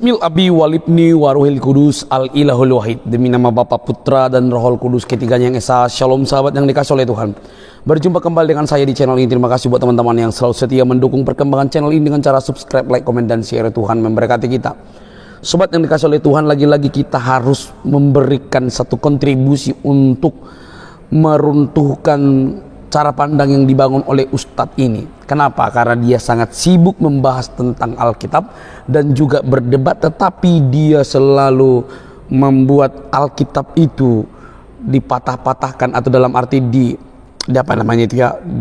Bismil Abi Walibni Waruhil Kudus Al Ilahul Wahid. Demi nama Bapa, Putra dan Rohul Kudus ketiganya yang esa. Shalom sahabat yang dikasih oleh Tuhan. Berjumpa kembali dengan saya di channel ini. Terima kasih buat teman-teman yang selalu setia mendukung perkembangan channel ini dengan cara subscribe, like, komen, dan share. Tuhan memberkati kita. Sobat yang dikasih oleh Tuhan, lagi-lagi kita harus memberikan satu kontribusi untuk meruntuhkan cara pandang yang dibangun oleh Ustadz ini. Kenapa? Karena dia sangat sibuk membahas tentang Alkitab dan juga berdebat, tetapi dia selalu membuat Alkitab itu dipatah-patahkan, atau dalam arti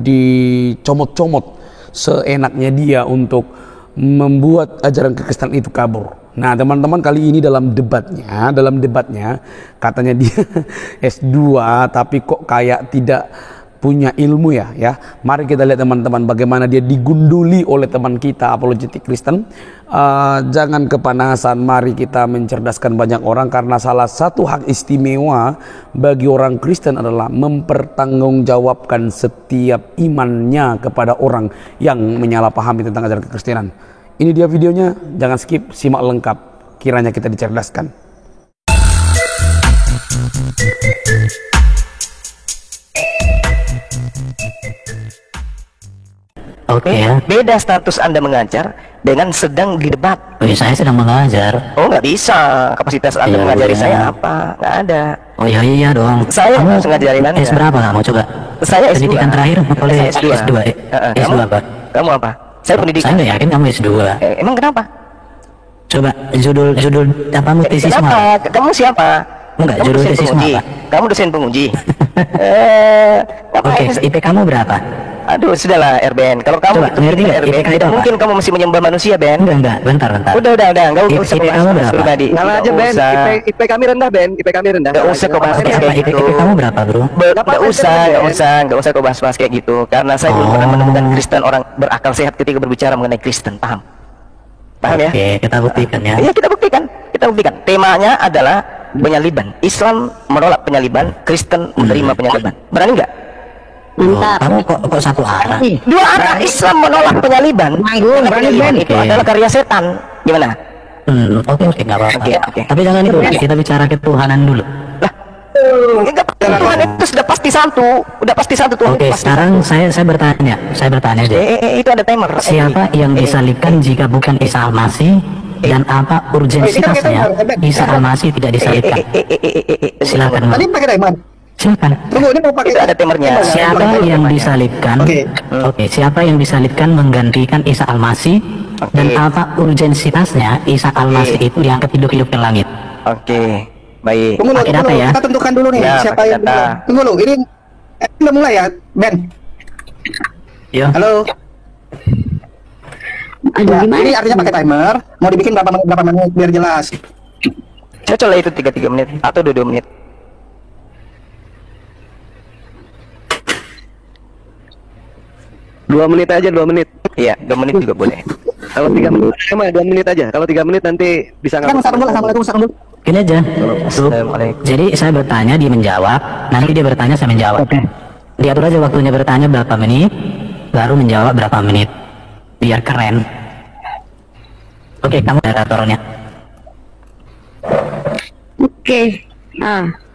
dicomot-comot seenaknya dia untuk membuat ajaran kekristenan itu kabur. Nah teman-teman, kali ini dalam debatnya katanya dia S2 tapi kok kayak tidak punya ilmu ya. Mari kita lihat teman-teman bagaimana dia digunduli oleh teman kita apologetik Kristen. Jangan kepanasan, mari kita mencerdaskan banyak orang, karena salah satu hak istimewa bagi orang Kristen adalah mempertanggungjawabkan setiap imannya kepada orang yang menyalahpahami tentang ajaran kekristenan. Ini dia videonya, jangan skip, simak lengkap, kiranya kita dicerdaskan. Oke ya. Beda status Anda mengajar dengan sedang didebat. Oh ya, saya sedang mengajar. Oh nggak bisa. Kapasitas Anda mengajari saya apa? Nggak ada. Oh iya dong. Saya harus ngajarin Anda. S berapa kamu coba? Saya S2. Pendidikan terakhir oleh S2. S2. S2 apa? Kamu apa? Saya pendidikan. Saya nggak yakin kamu S2. Emang kenapa? Coba judul apa tesismu? Kenapa? Kamu siapa? Enggak, judul tesismu apa? Kamu dosen penguji. Oke, IP kamu berapa? Aduh, sudahlah RBN. Kalau kamu ngerti nggak RBN, itu apa? mungkin kamu masih menyembah manusia, Ben. Enggak, bentar. Udah, enggak usah IP kamu berapa? Pribadi. Ngalah aja, Ben. IP kami rendah, Ben. IP kami rendah. Enggak usah kau bahas kayak IP gitu. kamu berapa, Bro? Enggak usah kau bahas kayak gitu, karena saya belum pernah menemukan Kristen orang berakal sehat ketika berbicara mengenai Kristen, paham ya? Oke, kita buktikan ya. Iya, kita buktikan. Temanya adalah penyaliban. Islam menolak penyaliban, Kristen menerima penyaliban. Berani enggak? Mantap. Kamu kok satu arah? Dua arah. Islam menolak penyaliban. Penyaliban itu adalah karya setan. Gimana? Oke, nggak apa-apa. Oke. Tapi jangan itu, kita bicara ketuhanan dulu. Lah, Tuhan itu sudah pasti satu Tuhan. Oke, sekarang saya bertanya aja. Itu ada timer. Siapa yang disalibkan jika bukan Isa Al-Masih, dan apa urgensitasnya Isa Al-Masih tidak disalibkan? Silakan. Tadi pakai timer. Silakan. Tunggu, ini mau pakai. Itu ada timernya. Siapa yang disalibkan? Oke, siapa yang disalibkan menggantikan Isa Al-Masih, dan apa urgensitasnya Isa Al-Masih itu diangkat hidup-hidup ke langit? Oke, baik. Tunggu Pakai data ya. Kita tentukan dulu nih Ya, siapa pakai yang data. Tunggu dulu, ini udah mulai ya, Ben. Yo. Halo. Aduh, gimana? Ini artinya pakai timer. Mau dibikin berapa menit biar jelas. Cocok lah itu 3 menit atau 2 menit. Dua menit aja, 2 menit. Iya, 2 menit juga boleh. Kalau 3 menit, sama 2 menit aja. Kalau 3 menit nanti bisa Kan nggak? Assalamualaikum. Gini aja. Assalamualaikum. Jadi saya bertanya, dia menjawab. Nanti dia bertanya, saya menjawab. Diatur aja waktunya, bertanya berapa menit, baru menjawab berapa menit, biar keren. Oke, kamu moderatornya. Oke.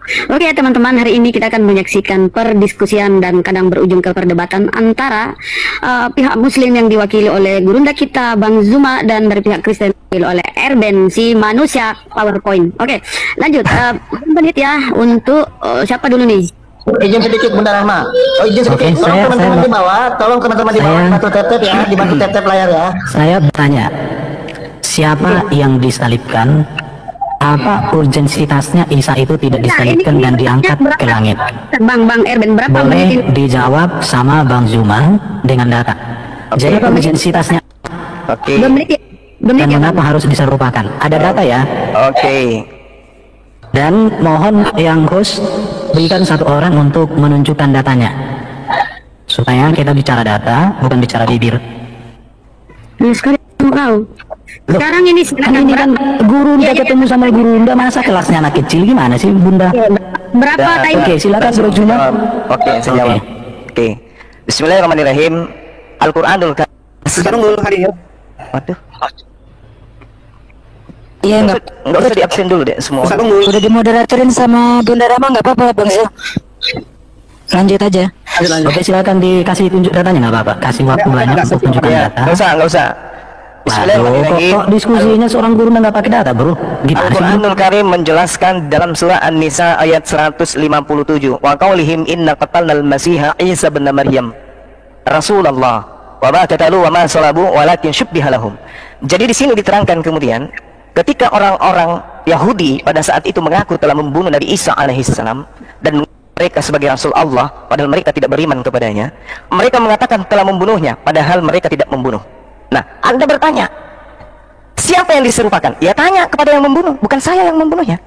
Oke teman-teman, hari ini kita akan menyaksikan perdiskusian dan kadang berujung ke perdebatan antara pihak Muslim yang diwakili oleh gurunda kita Bang Zuma, dan dari pihak Kristen diwakili oleh Erben, si manusia PowerPoint. Oke, lanjut. Menit ya untuk siapa dulu nih? Izin sedikit Bunda Rahma. Izin sedikit. Oke, Tolong teman-teman saya- di bawah. Tolong teman-teman di bawah bantu tap-tap ya, dibantu tap-tap layar ya. Saya bertanya, siapa yang disalibkan? Apa urgensitasnya Isa itu tidak disalibkan dan diangkat ke langit? Bang Erben, berapa Boleh menit ini? dijawab sama Bang Zuma dengan data. Jadi urgensitasnya Oke. 2 menit ya? 2 menit dan ya, Bang? mengapa harus diserupakan? Ada data ya. Oke. Dan mohon yang host berikan satu orang untuk menunjukkan datanya, supaya kita bicara data, bukan bicara bibir. Sekali tahu. Sekarang ini Kan ini kan guru udah ketemu sama guru, udah masa kelasnya anak kecil, gimana sih Bunda? berapa time? Oke, silakan Bro Zuma. Oke, saya jawab. Oke. Bismillahirrahmanirrahim. Al-Qur'anul Karim. Sekarang dulu hari ya. Waduh. Iya Nggak usah di absen dulu deh semua. udah dimoderatorin sama Bunda Rama, nggak apa-apa Bang Zul. Lanjut aja. Oke, silakan dikasih tunjuk datanya, nggak apa-apa. Kasih waktu banyak untuk tunjukkan Ya, data. nggak usah. Waduh, kok diskusinya seorang guru nggak pakai data, bro? Gimana sih? Al-Quranul Karim menjelaskan dalam surah An-Nisa ayat 157, wa qaulihim inna qatalnal masiha Isa bin Maryam Rasulullah wa ma qatalu wa ma salabu walakin syubbiha lahum. Jadi di sini diterangkan kemudian ketika orang-orang Yahudi pada saat itu mengaku telah membunuh Nabi Isa alaihissalam dan mereka sebagai Rasul Allah padahal mereka tidak beriman kepadanya, mereka mengatakan telah membunuhnya padahal mereka tidak membunuh. Nah, Anda bertanya, siapa yang diserupakan? Ya tanya kepada yang membunuh, bukan saya yang membunuhnya.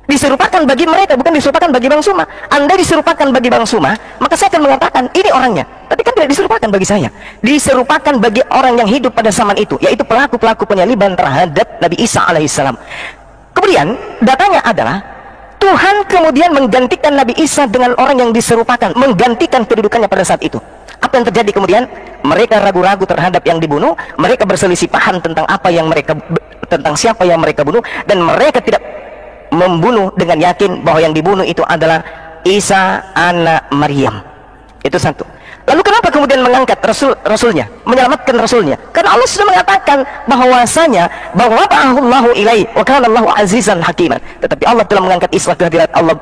Diserupakan bagi mereka, bukan diserupakan bagi Bang Suma. Anda diserupakan bagi Bang Suma, maka saya akan mengatakan ini orangnya. Tapi kan tidak diserupakan bagi saya. Diserupakan bagi orang yang hidup pada zaman itu, yaitu pelaku-pelaku penyaliban terhadap Nabi Isa alaihissalam. Kemudian datanya adalah Tuhan kemudian menggantikan Nabi Isa dengan orang yang diserupakan, menggantikan kedudukannya pada saat itu. Apa yang terjadi kemudian? Mereka ragu-ragu terhadap yang dibunuh, mereka berselisih paham tentang tentang siapa yang mereka bunuh, dan mereka tidak membunuh dengan yakin bahwa yang dibunuh itu adalah Isa anak Maryam. Itu satu. Lalu kenapa kemudian mengangkat rasulnya, menyelamatkan rasulnya? Karena Allah sudah mengatakan bahwasanya bahwa Allahu ilaihi wa kana Allahu azizan hakiman. Tetapi Allah telah mengangkat Isa ke hadirat Allah.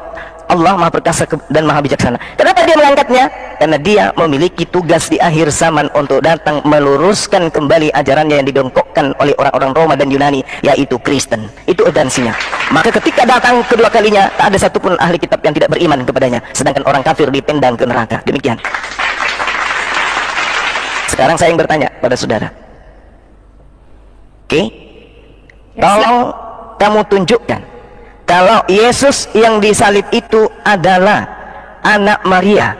Allah Maha Perkasa dan Maha Bijaksana. Kenapa dia mengangkatnya? Karena dia memiliki tugas di akhir zaman untuk datang meluruskan kembali ajarannya yang didongkokkan oleh orang-orang Roma dan Yunani, yaitu Kristen. Itu urgensinya. Maka ketika datang kedua kalinya, tak ada satupun ahli kitab yang tidak beriman kepadanya, sedangkan orang kafir dipendang ke neraka. Demikian. Sekarang saya yang bertanya pada saudara. Oke? Tolong kamu tunjukkan kalau Yesus yang disalib itu adalah anak Maria.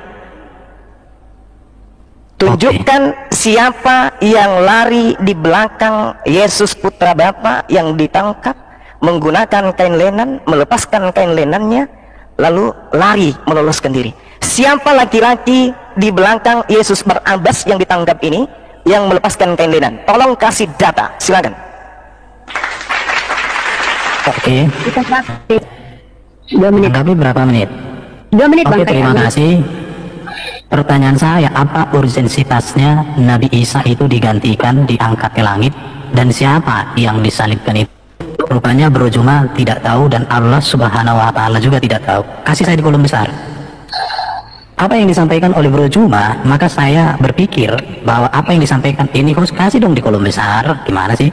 Tunjukkan siapa yang lari di belakang Yesus putra Bapa yang ditangkap menggunakan kain lenan, melepaskan kain lenannya, lalu lari meloloskan diri. Siapa laki-laki di belakang Yesus Barabas yang ditangkap ini yang melepaskan kain lenan? Tolong kasih data, silakan. Oke. Kita praktik 2 menit. Tapi berapa menit? 2 menit Oke, Bang. terima kasih. Pertanyaan saya, apa urgensitasnya Nabi Isa itu digantikan, diangkat ke langit, dan siapa yang disalibkan itu? Rupanya Bro Juma tidak tahu dan Allah Subhanahu wa Ta'ala juga tidak tahu. Kasih saya di kolom besar. Apa yang disampaikan oleh Bro Juma, maka saya berpikir bahwa apa yang disampaikan ini harus kasih dong di kolom besar. Gimana sih?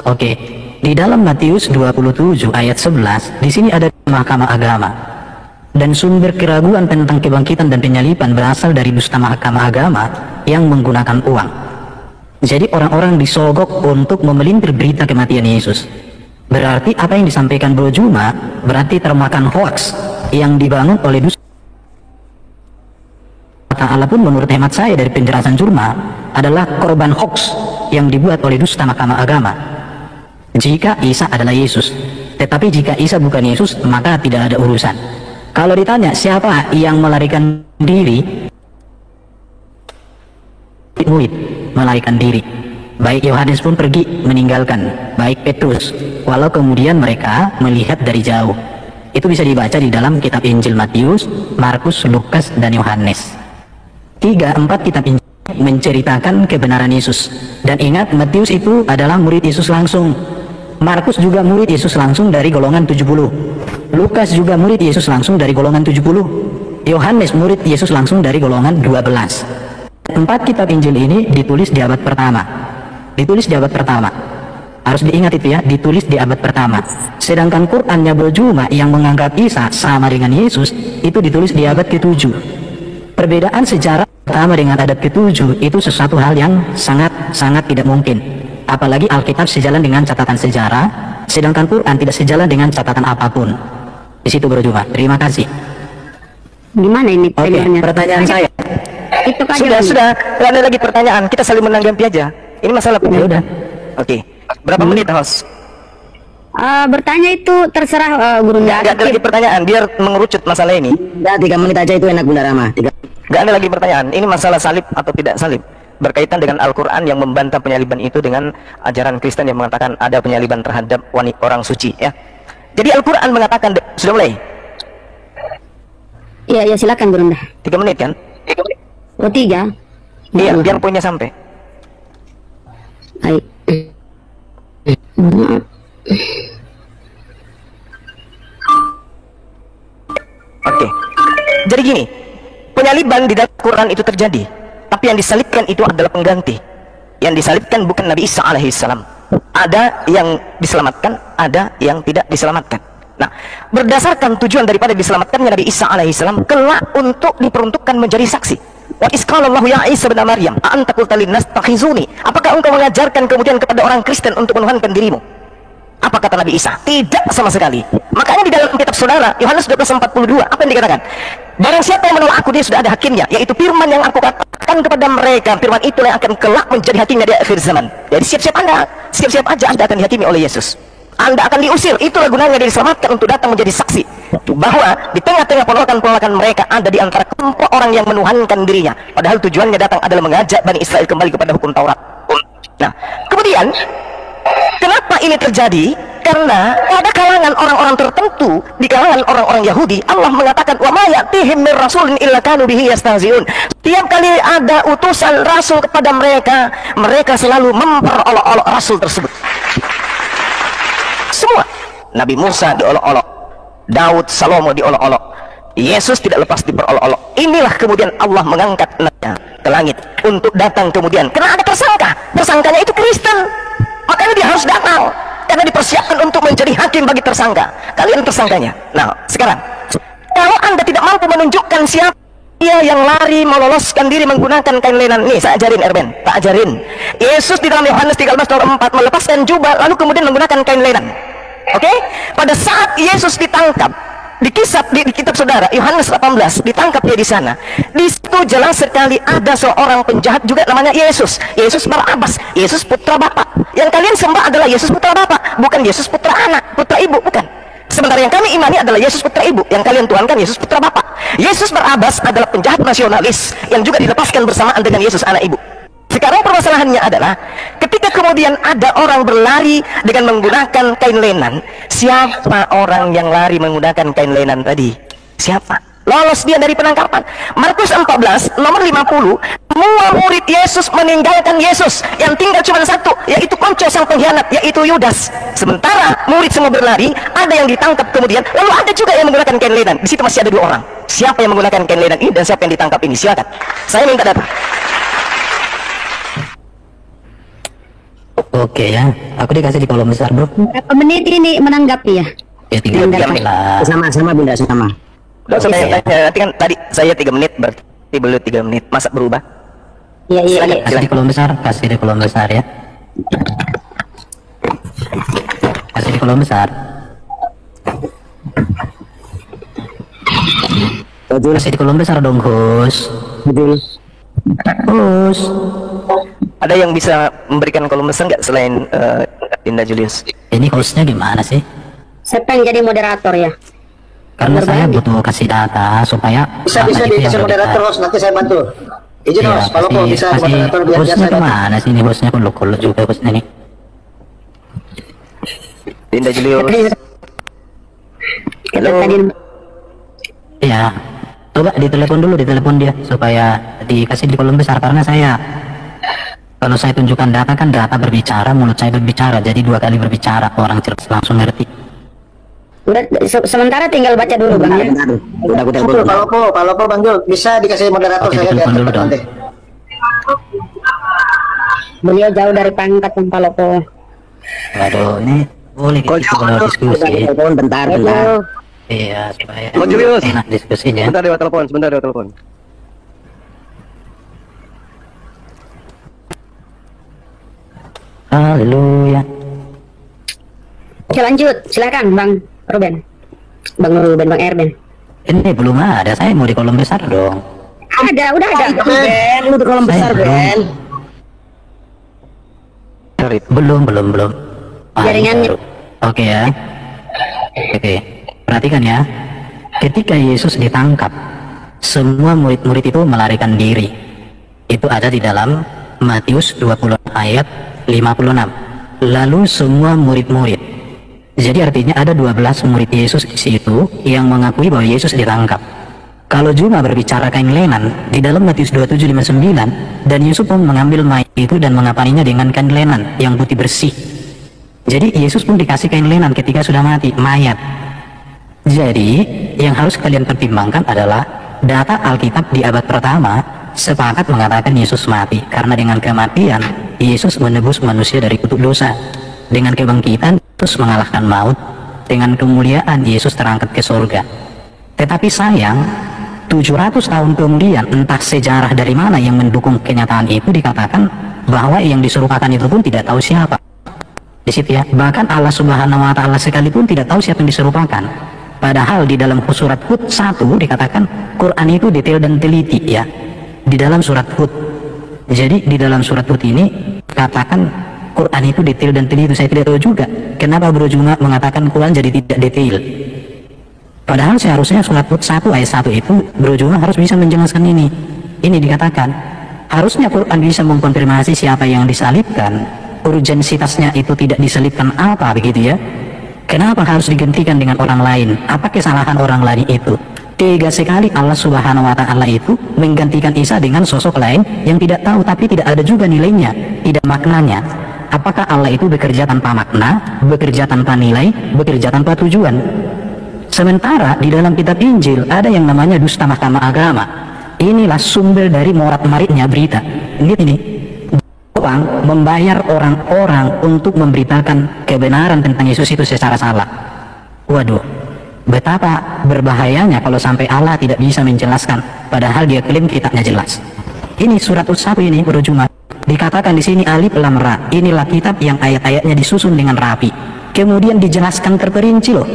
Oke. Di dalam Matius 27 ayat 11, di sini ada mahkamah agama. Dan sumber keraguan tentang kebangkitan dan penyaliban berasal dari dusta mahkamah agama yang menggunakan uang. Jadi orang-orang disogok untuk memelintir berita kematian Yesus. Berarti apa yang disampaikan Bro Juma berarti termakan hoax yang dibangun oleh dusta. Ta'ala pun menurut hemat saya dari penjelasan Jurma adalah korban hoax yang dibuat oleh dusta mahkamah agama. Jika Isa adalah Yesus, tetapi jika Isa bukan Yesus, maka tidak ada urusan. Kalau ditanya siapa yang melarikan diri, murid melarikan diri. Baik Yohanes pun pergi meninggalkan, baik Petrus, walau kemudian mereka melihat dari jauh. Itu bisa dibaca di dalam kitab Injil Matius, Markus, Lukas, dan Yohanes. 3-4 kitab Injil menceritakan kebenaran Yesus. Dan ingat, Matius itu adalah murid Yesus langsung. Markus juga murid Yesus langsung dari golongan 70. Lukas juga murid Yesus langsung dari golongan 70. Yohanes murid Yesus langsung dari golongan 12. 4 kitab Injil ini ditulis di abad pertama. Ditulis di abad pertama. Harus diingat itu ya, ditulis di abad pertama. Sedangkan Qur'annya Bro Juma yang menganggap Isa sama dengan Yesus itu ditulis di abad ke-7. Perbedaan sejarah pertama dengan abad ke-7 itu sesuatu hal yang sangat tidak mungkin. Apalagi Alkitab sejalan dengan catatan sejarah, sedangkan Quran tidak sejalan dengan catatan apapun. Di situ Bro Juma. Terima kasih. Gimana ini Oke, pilihannya? pertanyaan saya. Itu kan Sudah, tidak ada lagi pertanyaan. Kita saling menanggapi aja. Ini masalah Ya udah. Oke. Berapa menit, host? bertanya itu terserah guru Nggak ada lagi pertanyaan, biar mengerucut masalah ini. Udah 3 menit aja itu enak Bunda Rama. Nggak ada lagi pertanyaan. Ini masalah salib atau tidak salib. berkaitan dengan Al-Quran yang membantah penyaliban itu dengan ajaran Kristen yang mengatakan ada penyaliban terhadap orang suci, ya. Jadi Al-Quran mengatakan, sudah mulai? Iya, silakan Gurunda. 3 menit kan? 3 menit. Oh, 3? Iya, biar poinnya sampai. Baik. Oke. Jadi gini, penyaliban di dalam Quran itu terjadi, tapi yang disalibkan itu adalah pengganti. Yang disalibkan bukan Nabi Isa alaihissalam. Ada yang diselamatkan, ada yang tidak diselamatkan. Nah, berdasarkan tujuan daripada diselamatkannya Nabi Isa alaihissalam kelak untuk diperuntukkan menjadi saksi. Wa isqalallahu ya Isa bin Maryam, a anta qulta linnas takhizuni? Apakah engkau mengajarkan kemudian kepada orang Kristen untuk menuhankan dirimu? Apa kata Nabi Isa? Tidak sama sekali. Makanya di dalam kitab saudara Yohanes 12:42 apa yang dikatakan? Barang siapa yang menolak aku, dia sudah ada hakimnya, yaitu firman yang aku katakan kepada mereka. Firman itulah yang akan kelak menjadi hakimnya di akhir zaman. Jadi siap-siap aja Anda akan dihakimi oleh Yesus. Anda akan diusir. Itulah gunanya dia diselamatkan, untuk datang menjadi saksi bahwa di tengah-tengah penolakan-penolakan mereka ada di antara kelompok orang yang menuhankan dirinya, padahal tujuannya datang adalah mengajak Bani Israel kembali kepada hukum Taurat. Nah, kemudian kenapa ini terjadi? Karena pada kalangan orang-orang tertentu, di kalangan orang-orang Yahudi, Allah mengatakan wa ma ya'tihim mir rasulin illa kanu bihi yastahzi'un. Setiap kali ada utusan rasul kepada mereka, mereka selalu memperolok-olok rasul tersebut. Semua. Nabi Musa diolok-olok, Daud, Salomo diolok-olok, Yesus tidak lepas diperolok-olok. Inilah kemudian Allah mengangkat nabinya ke langit untuk datang kemudian. Karena ada tersangka, tersangkanya itu Kristen, makanya dia harus datang, karena dipersiapkan untuk menjadi hakim bagi tersangka. Kalian tersangkanya. Nah, sekarang kalau Anda tidak mampu menunjukkan siapa dia yang lari meloloskan diri menggunakan kain lenan, nih saya ajarin Erben, tak ajarin. Yesus di dalam Yohanes 13:4 melepaskan jubah lalu kemudian menggunakan kain lenan. Oke? Pada saat Yesus ditangkap, di kisah di kitab saudara Yohanes 18 ditangkap dia di sana. Di situ jelas sekali ada seorang penjahat juga namanya Yesus. Yesus Barabas, Yesus putra Bapa. Yang kalian sembah adalah Yesus putra Bapa, bukan Yesus putra anak, putra ibu, bukan. Sementara yang kami imani adalah Yesus putra ibu, yang kalian tuhankan Yesus putra Bapa. Yesus Barabas adalah penjahat nasionalis yang juga dilepaskan bersamaan dengan Yesus anak ibu. Sekarang permasalahannya adalah ketika kemudian ada orang berlari dengan menggunakan kain lenan, siapa orang yang lari menggunakan kain lenan tadi? Siapa? Lolos dia dari penangkapan. Markus 14 nomor 50, semua murid Yesus meninggalkan Yesus, yang tinggal cuma satu, yaitu konco sang pengkhianat, yaitu Yudas. Sementara murid semua berlari, ada yang ditangkap kemudian, lalu ada juga yang menggunakan kain lenan. Di situ masih ada 2 orang. Siapa yang menggunakan kain lenan ini dan siapa yang ditangkap ini? Silakan, saya minta data. Oke ya, aku dikasih di kolom besar bro. Berapa menit ini menanggapi ya? Ya 3 menit lah. Sama-sama Bunda, sama. Saya tanya, nanti kan tadi saya 3 menit, berarti belum 3 menit, masa berubah? Iya. Kasih di kolom besar, kasih di kolom besar ya. Kasih di kolom besar. Kasih di kolom besar dong, Gus. Gus. Ada yang bisa memberikan kolom besar nggak selain Dinda Julius? Ini hostnya gimana sih? Siapa yang jadi moderator ya? Karena saya butuh kasih data supaya Bisa dikasih moderator host, nanti saya bantu. Izin host, kalau kok bisa moderator biar hostnya saya kemana sih ini hostnya? Kuluk juga hostnya nih. Dinda Julius. Kita tadi Iya, coba ditelepon dia supaya dikasih di kolom besar, karena kalau saya tunjukkan data kan data berbicara, mulut saya berbicara, jadi 2 kali berbicara, orang cerdas langsung ngerti. udah sementara tinggal baca dulu Bang ya. Udah kalau po Bang Jul bisa dikasih moderator. Oke, saya ditelepon dulu cepat dong. nanti. Beliau jauh dari pangkat Bang Palopo. Waduh, ini boleh kita kalau diskusi. Bentar. Iya, supaya Bang Julius. enak diskusinya. Sebentar lewat telepon. Haleluya. Oke lanjut, silakan Bang Ruben. Bang Ruben, Bang Erben. Ini belum ada, saya mau di kolom besar dong. Udah ada. Ben, lu di kolom besar Ben. Belum. Jaringannya. Baru. Oke ya. Oke. Perhatikan ya. Ketika Yesus ditangkap, semua murid-murid itu melarikan diri. Itu ada di dalam Matius 20 ayat 56. Lalu semua murid-murid. Jadi artinya ada 12 murid Yesus di situ yang mengakui bahwa Yesus ditangkap. Kalau cuma berbicara kain lenan di dalam Matius 27:59, dan Yesus pun mengambil mayat itu dan mengapaninya dengan kain lenan yang putih bersih. Jadi Yesus pun dikasih kain lenan ketika sudah mati, mayat. Jadi yang harus kalian pertimbangkan adalah data Alkitab di abad pertama sepakat mengatakan Yesus mati karena dengan kematian Yesus menebus manusia dari kutuk dosa. Dengan kebangkitan Yesus mengalahkan maut. Dengan kemuliaan Yesus terangkat ke surga. Tetapi sayang, 700 tahun kemudian entah sejarah dari mana yang mendukung kenyataan itu, dikatakan bahwa yang diserupakan itu pun tidak tahu siapa. Di situ ya, bahkan Allah Subhanahu wa taala sekalipun tidak tahu siapa yang diserupakan. Padahal di dalam surat Hud 1 dikatakan Quran itu detail dan teliti ya. Di dalam surat Hud. Jadi di dalam surat Hud ini katakan Quran itu detail dan teliti. Saya tidak tahu juga kenapa Bro Juma mengatakan Quran jadi tidak detail. Padahal seharusnya surat Hud 1 ayat 1 itu Bro Juma harus bisa menjelaskan ini. Ini dikatakan harusnya Quran bisa mengkonfirmasi siapa yang disalibkan, urgensitasnya itu tidak disalibkan apa begitu ya. Kenapa harus digantikan dengan orang lain? Apa kesalahan orang lain itu? Tega sekali Allah Subhanahu wa taala itu menggantikan Isa dengan sosok lain yang tidak tahu, tapi tidak ada juga nilainya, tidak maknanya. Apakah Allah itu bekerja tanpa makna, bekerja tanpa nilai, bekerja tanpa tujuan? Sementara di dalam kitab Injil ada yang namanya dusta mahkamah agama. Inilah sumber dari morat-maritnya berita. Lihat ini, orang membayar orang-orang untuk memberitakan kebenaran tentang Yesus itu secara salah. Waduh, betapa berbahayanya kalau sampai Allah tidak bisa menjelaskan, padahal dia klaim kitabnya jelas. Ini surat Hud 1 ini berjumlah. Dikatakan di sini alif lam ra. Inilah kitab yang ayat-ayatnya disusun dengan rapi. Kemudian dijelaskan terperinci loh.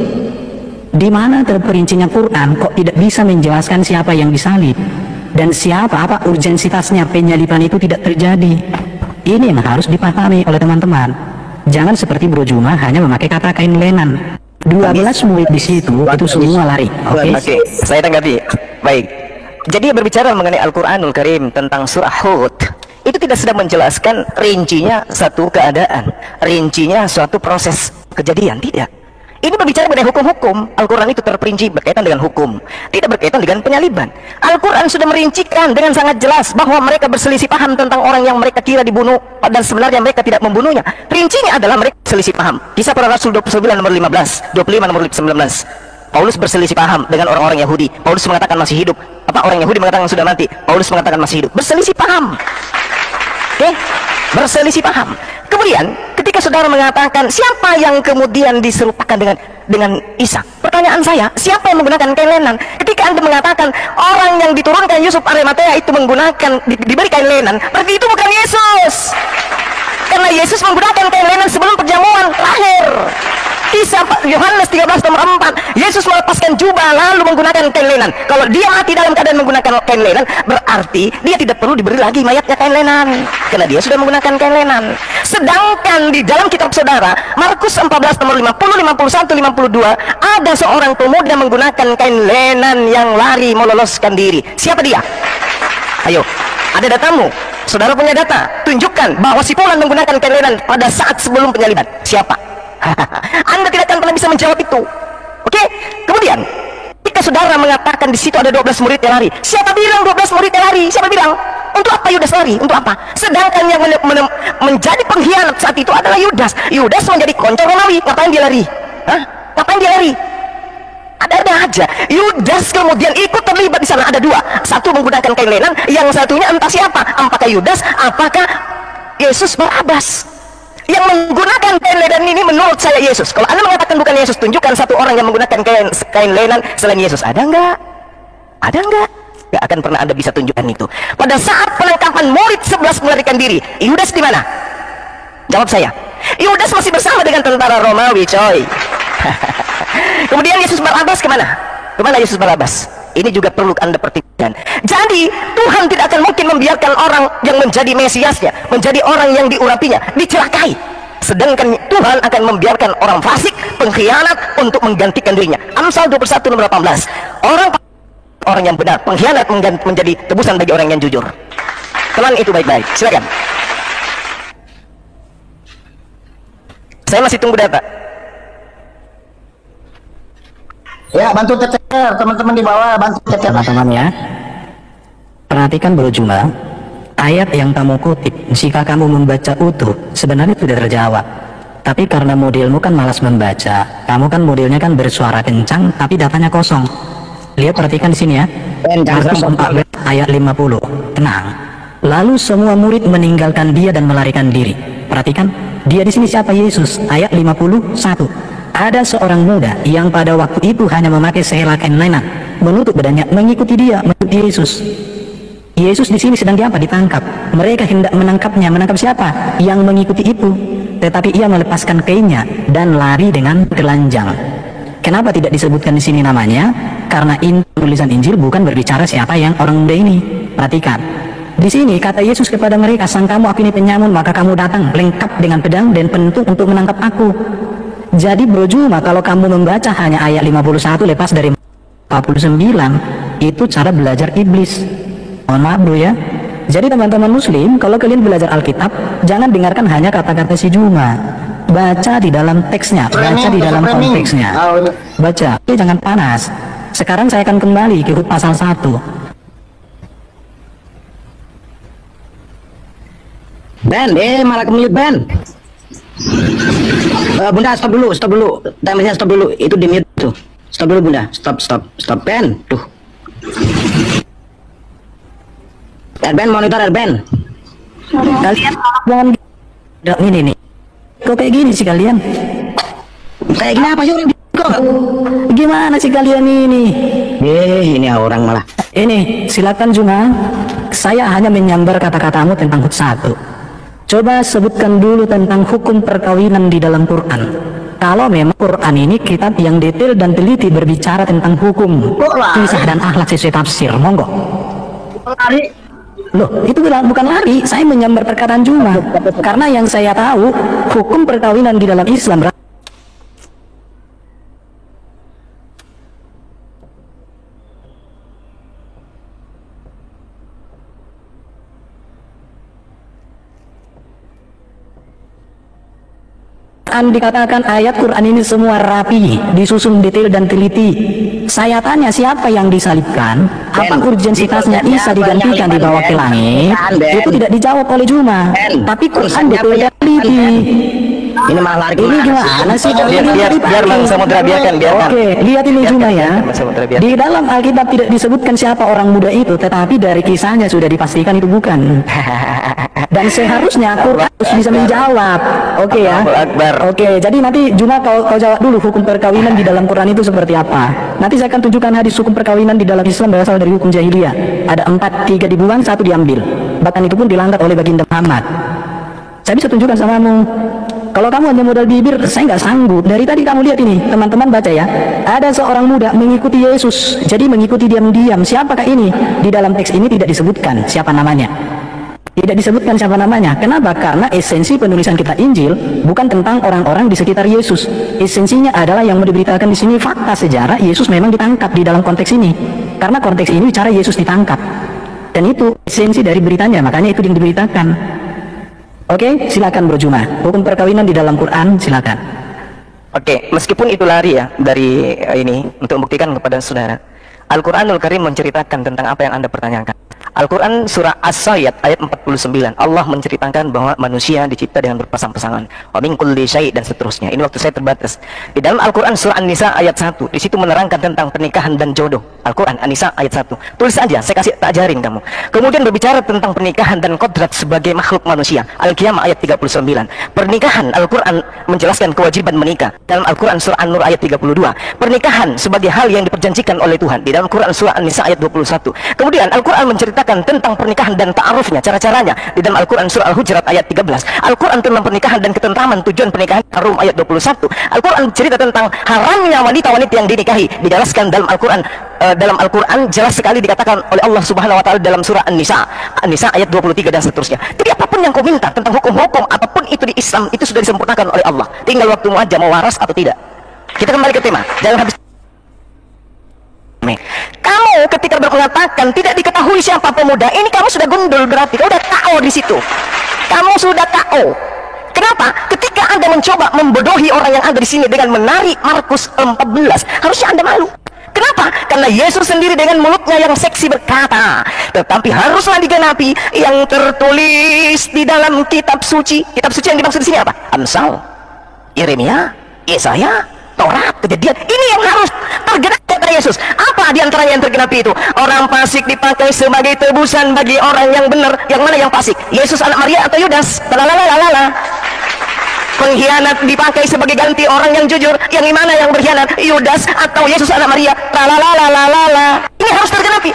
Di mana terperincinya Quran kok tidak bisa menjelaskan siapa yang disalib dan siapa, apa urgensitasnya penyaliban itu tidak terjadi. Ini yang harus dipahami oleh teman-teman. Jangan seperti Bro Juma hanya memakai kata kain lenan. 12 murid di situ itu semua lari. Oke, saya tanggapi. Baik. Jadi berbicara mengenai Al-Qur'anul Karim tentang surah Hud, itu tidak sedang menjelaskan rincinya satu keadaan, rincinya suatu proses kejadian, tidak. Ini berbicara mengenai hukum-hukum. Al-Quran itu terperinci berkaitan dengan hukum, tidak berkaitan dengan penyaliban. Al-Quran sudah merincikan dengan sangat jelas bahwa mereka berselisih paham tentang orang yang mereka kira dibunuh, dan sebenarnya mereka tidak membunuhnya. Rincinya adalah mereka berselisih paham. Kisah para Rasul 29 nomor 15, 25 nomor 19. Paulus berselisih paham dengan orang-orang Yahudi. Paulus mengatakan masih hidup. Orang Yahudi mengatakan sudah mati. Paulus mengatakan masih hidup. Berselisih paham. Oke? Berselisih paham. Kemudian ketika saudara mengatakan siapa yang kemudian diserupakan dengan Isa, pertanyaan saya, siapa yang menggunakan kain lenan? Ketika Anda mengatakan orang yang diturunkan Yusuf Arimatea itu menggunakan diberi kain lenan, berarti itu bukan Yesus, karena Yesus menggunakan kain lenan sebelum perjamuan lahir. Kisah Yohanes 13 nomor 4, Yesus melepaskan jubah lalu menggunakan kain lenan. Kalau dia mati dalam keadaan menggunakan kain lenan, berarti dia tidak perlu diberi lagi mayatnya kain lenan, karena dia sudah menggunakan kain lenan. Sedangkan di dalam kitab saudara Markus 14 nomor 50, 51, 52, ada seorang pemuda menggunakan kain lenan yang lari meloloskan diri. Siapa dia? Ayo, ada datamu. Saudara punya data, tunjukkan bahwa si fulan menggunakan kain lenan pada saat sebelum penyaliban. Siapa? Anda tidak akan pernah bisa menjawab itu. Oke? Kemudian ketika saudara mengatakan di situ ada 12 murid yang lari, siapa bilang 12 murid yang lari? Siapa bilang? Untuk apa Yudas lari? Untuk apa? Sedangkan yang menjadi pengkhianat saat itu adalah Yudas. Yudas menjadi konco Romawi. Ngapain dia lari? Hah? Ngapain dia lari? Ada aja. Yudas kemudian ikut terlibat di sana. Ada dua. Satu menggunakan kain lenan, yang satunya entah siapa. Apakah Yudas? Apakah Yesus Barabas? Yang menggunakan kain lenan ini menurut saya Yesus. Kalau Anda mengatakan bukan Yesus, tunjukkan satu orang yang menggunakan kain lenan selain Yesus. Ada enggak? Ada enggak? Enggak akan pernah Anda bisa tunjukkan itu. Pada saat penangkapan murid 11 melarikan diri, Yudas di mana? Jawab saya. Yudas masih bersama dengan tentara Romawi, coy. Kemudian Yesus Barabas kemana? Kemana Yesus Barabas? Ini juga perlu Anda perhatikan. Jadi Tuhan tidak akan mungkin membiarkan orang yang menjadi Mesiasnya, menjadi orang yang diurapinya, dicelakai. Sedangkan Tuhan akan membiarkan orang fasik, pengkhianat untuk menggantikan dirinya. Amsal 21 nomor 18. Orang yang benar, pengkhianat menjadi tebusan bagi orang yang jujur. Telan itu baik-baik. Silakan. Saya masih tunggu data. Ya, bantu cecer teman-teman di bawah, bantu cecer. Teman-teman ya, perhatikan Bro Juma, ayat yang kamu kutip jika kamu membaca utuh sebenarnya sudah terjawab, tapi karena modelmu kan malas membaca, kamu kan modelnya kan bersuara kencang tapi datanya kosong. Lihat, perhatikan di sini ya, Markus 14 ayat 50. Tenang. Lalu semua murid meninggalkan dia dan melarikan diri. Perhatikan, dia di sini siapa? Yesus. Ayat 51. Ada seorang muda yang pada waktu itu hanya memakai sehelai kain lenan, menutup badannya, mengikuti dia, mengikuti Yesus. Yesus di sini sedang diapa? Ditangkap. Mereka hendak menangkapnya. Menangkap siapa? Yang mengikuti itu. Tetapi ia melepaskan kainnya dan lari dengan telanjang. Kenapa tidak disebutkan di sini namanya? Karena tulisan Injil bukan berbicara siapa yang orang muda ini. Perhatikan. Di sini kata Yesus kepada mereka, sang kamu aku ini penyamun, maka kamu datang lengkap dengan pedang dan pentung untuk menangkap aku. Jadi Bro Juma, kalau kamu membaca hanya ayat 51 lepas dari 49, itu cara belajar iblis. Mohon maaf Bro ya. Jadi teman-teman muslim, kalau kalian belajar Alkitab, jangan dengarkan hanya kata-kata si Juma. Baca di dalam teksnya, baca di dalam konteksnya. Baca, jangan panas. Sekarang saya akan kembali ke Hud pasal 1. Ben, malah kemelit Ben. Bunda, stop dulu. Timernya stop dulu. Itu di mute tuh. Stop dulu Bunda. Stop Ben. Tuh. Ben, monitor Ben. Kalian jangan ini nih. Kok kayak gini sih kalian? Kayak gini apa sih orang kok? Gimana sih kalian ini? Ini orang malah. Ini, silakan Juma. Saya hanya menyambar kata-katamu tentang Hud 1. Coba sebutkan dulu tentang hukum perkawinan di dalam Quran. Kalau memang Quran ini kitab yang detail dan teliti berbicara tentang hukum, kisah dan akhlak sesuai tafsir, monggo. Lari. Loh, itu bukan lari, saya menyambar perkataan Juma. Karena yang saya tahu, hukum perkawinan di dalam Islam dikatakan ayat Quran ini semua rapi, disusun detail dan teliti. Saya tanya, siapa yang disalibkan? Apa urgensitasnya Isa digantikan dibawa ke langit? Itu tidak dijawab oleh Juma. Tapi Quran detail dan teliti. Ini malah lari. Ini gimana sih? Biar Bang Samudra biarkan. Oke, lihat ini Juma ya. Di dalam Alkitab tidak disebutkan siapa orang muda itu, tetapi dari kisahnya sudah dipastikan itu bukan. Dan seharusnya Quran harus bisa menjawab. Oke ya. Oke, jadi nanti Juma kau jawab dulu hukum perkawinan di dalam Quran itu seperti apa. Nanti saya akan tunjukkan hadis hukum perkawinan di dalam Islam berasal dari hukum jahiliyah. Ada 4, 3 dibuang, 1 diambil. Bahkan itu pun dilanggar oleh baginda Muhammad. Saya bisa tunjukkan samamu. Kalau kamu hanya modal bibir, saya nggak sanggup. Dari tadi kamu lihat ini, teman-teman baca ya. Ada seorang muda mengikuti Yesus, jadi mengikuti diam-diam. Siapakah ini? Di dalam teks ini tidak disebutkan siapa namanya. Tidak disebutkan siapa namanya. Kenapa? Karena esensi penulisan kitab Injil bukan tentang orang-orang di sekitar Yesus. Esensinya adalah yang mau diberitakan di sini fakta sejarah Yesus memang ditangkap di dalam konteks ini. Karena konteks ini bicara Yesus ditangkap. Dan itu esensi dari beritanya, makanya itu yang diberitakan. Oke, silakan Bro Juma. Hukum perkawinan di dalam Quran, silakan. Oke, meskipun itu lari ya dari ini untuk membuktikan kepada saudara. Al-Quranul Karim menceritakan tentang apa yang Anda pertanyakan. Al-Quran surah As-Sayyad ayat 49, Allah menceritakan bahwa manusia dicipta dengan berpasang-pasangan, wa min kulli syai' dan seterusnya. Ini waktu saya terbatas. Di dalam Al-Quran surah An-Nisa ayat 1, di situ menerangkan tentang pernikahan dan jodoh. Al-Quran An-Nisa ayat 1. Tulis aja, saya kasih tak ajarin kamu. Kemudian berbicara tentang pernikahan dan kodrat sebagai makhluk manusia. Al-Qiyamah ayat 39. Pernikahan, Al-Quran menjelaskan kewajiban menikah. Dalam Al-Quran surah An-Nur ayat 32. Pernikahan sebagai hal yang diperjanjikan oleh Tuhan. Di dalam Quran surah An-Nisa ayat 21. Kemudian Al-Quran menceritakan tentang pernikahan dan ta'arufnya, cara-caranya di dalam Al-Quran surah Al-Hujurat ayat 13. Al-Quran tentang pernikahan dan ketentraman, tujuan pernikahan, Rum ayat 21. Al-Quran cerita tentang haramnya wanita-wanita yang dinikahi, dijelaskan dalam Al-Quran. Dalam Al-Quran jelas sekali dikatakan oleh Allah Subhanahu wa taala dalam surah An-Nisa ayat 23 dan seterusnya. Jadi apapun yang kau minta tentang hukum-hukum apapun itu di Islam itu sudah disempurnakan oleh Allah. Tinggal waktumu aja mau waras atau tidak. Kita kembali ke tema. Jangan habis. Kamu ketika bermengatakan tidak diketahui siapa pemuda ini, kamu sudah gundul berarti. Kau sudah KO di situ. Kamu sudah KO. Kenapa? Ketika ketika Anda mencoba membodohi orang yang ada di sini dengan menarik Markus 14, harusnya Anda malu. Kenapa? Karena Yesus sendiri dengan mulutnya yang seksi berkata, tetapi haruslah digenapi yang tertulis di dalam kitab suci. Kitab suci yang dimaksud di sini apa? Amsal, Yeremia, Yesaya, Taurat, Kejadian. Ini yang harus tergenapi, kata Yesus. Apa di antaranya yang tergenapi itu? Orang fasik dipakai sebagai tebusan bagi orang yang benar. Yang mana yang fasik? Yesus anak Maria atau Yudas? Lalalala. Pengkhianat dipakai sebagai ganti orang yang jujur. Yang mana yang berkhianat? Yudas atau Yesus anak Maria? Lalalala. Ini harus tergenapi.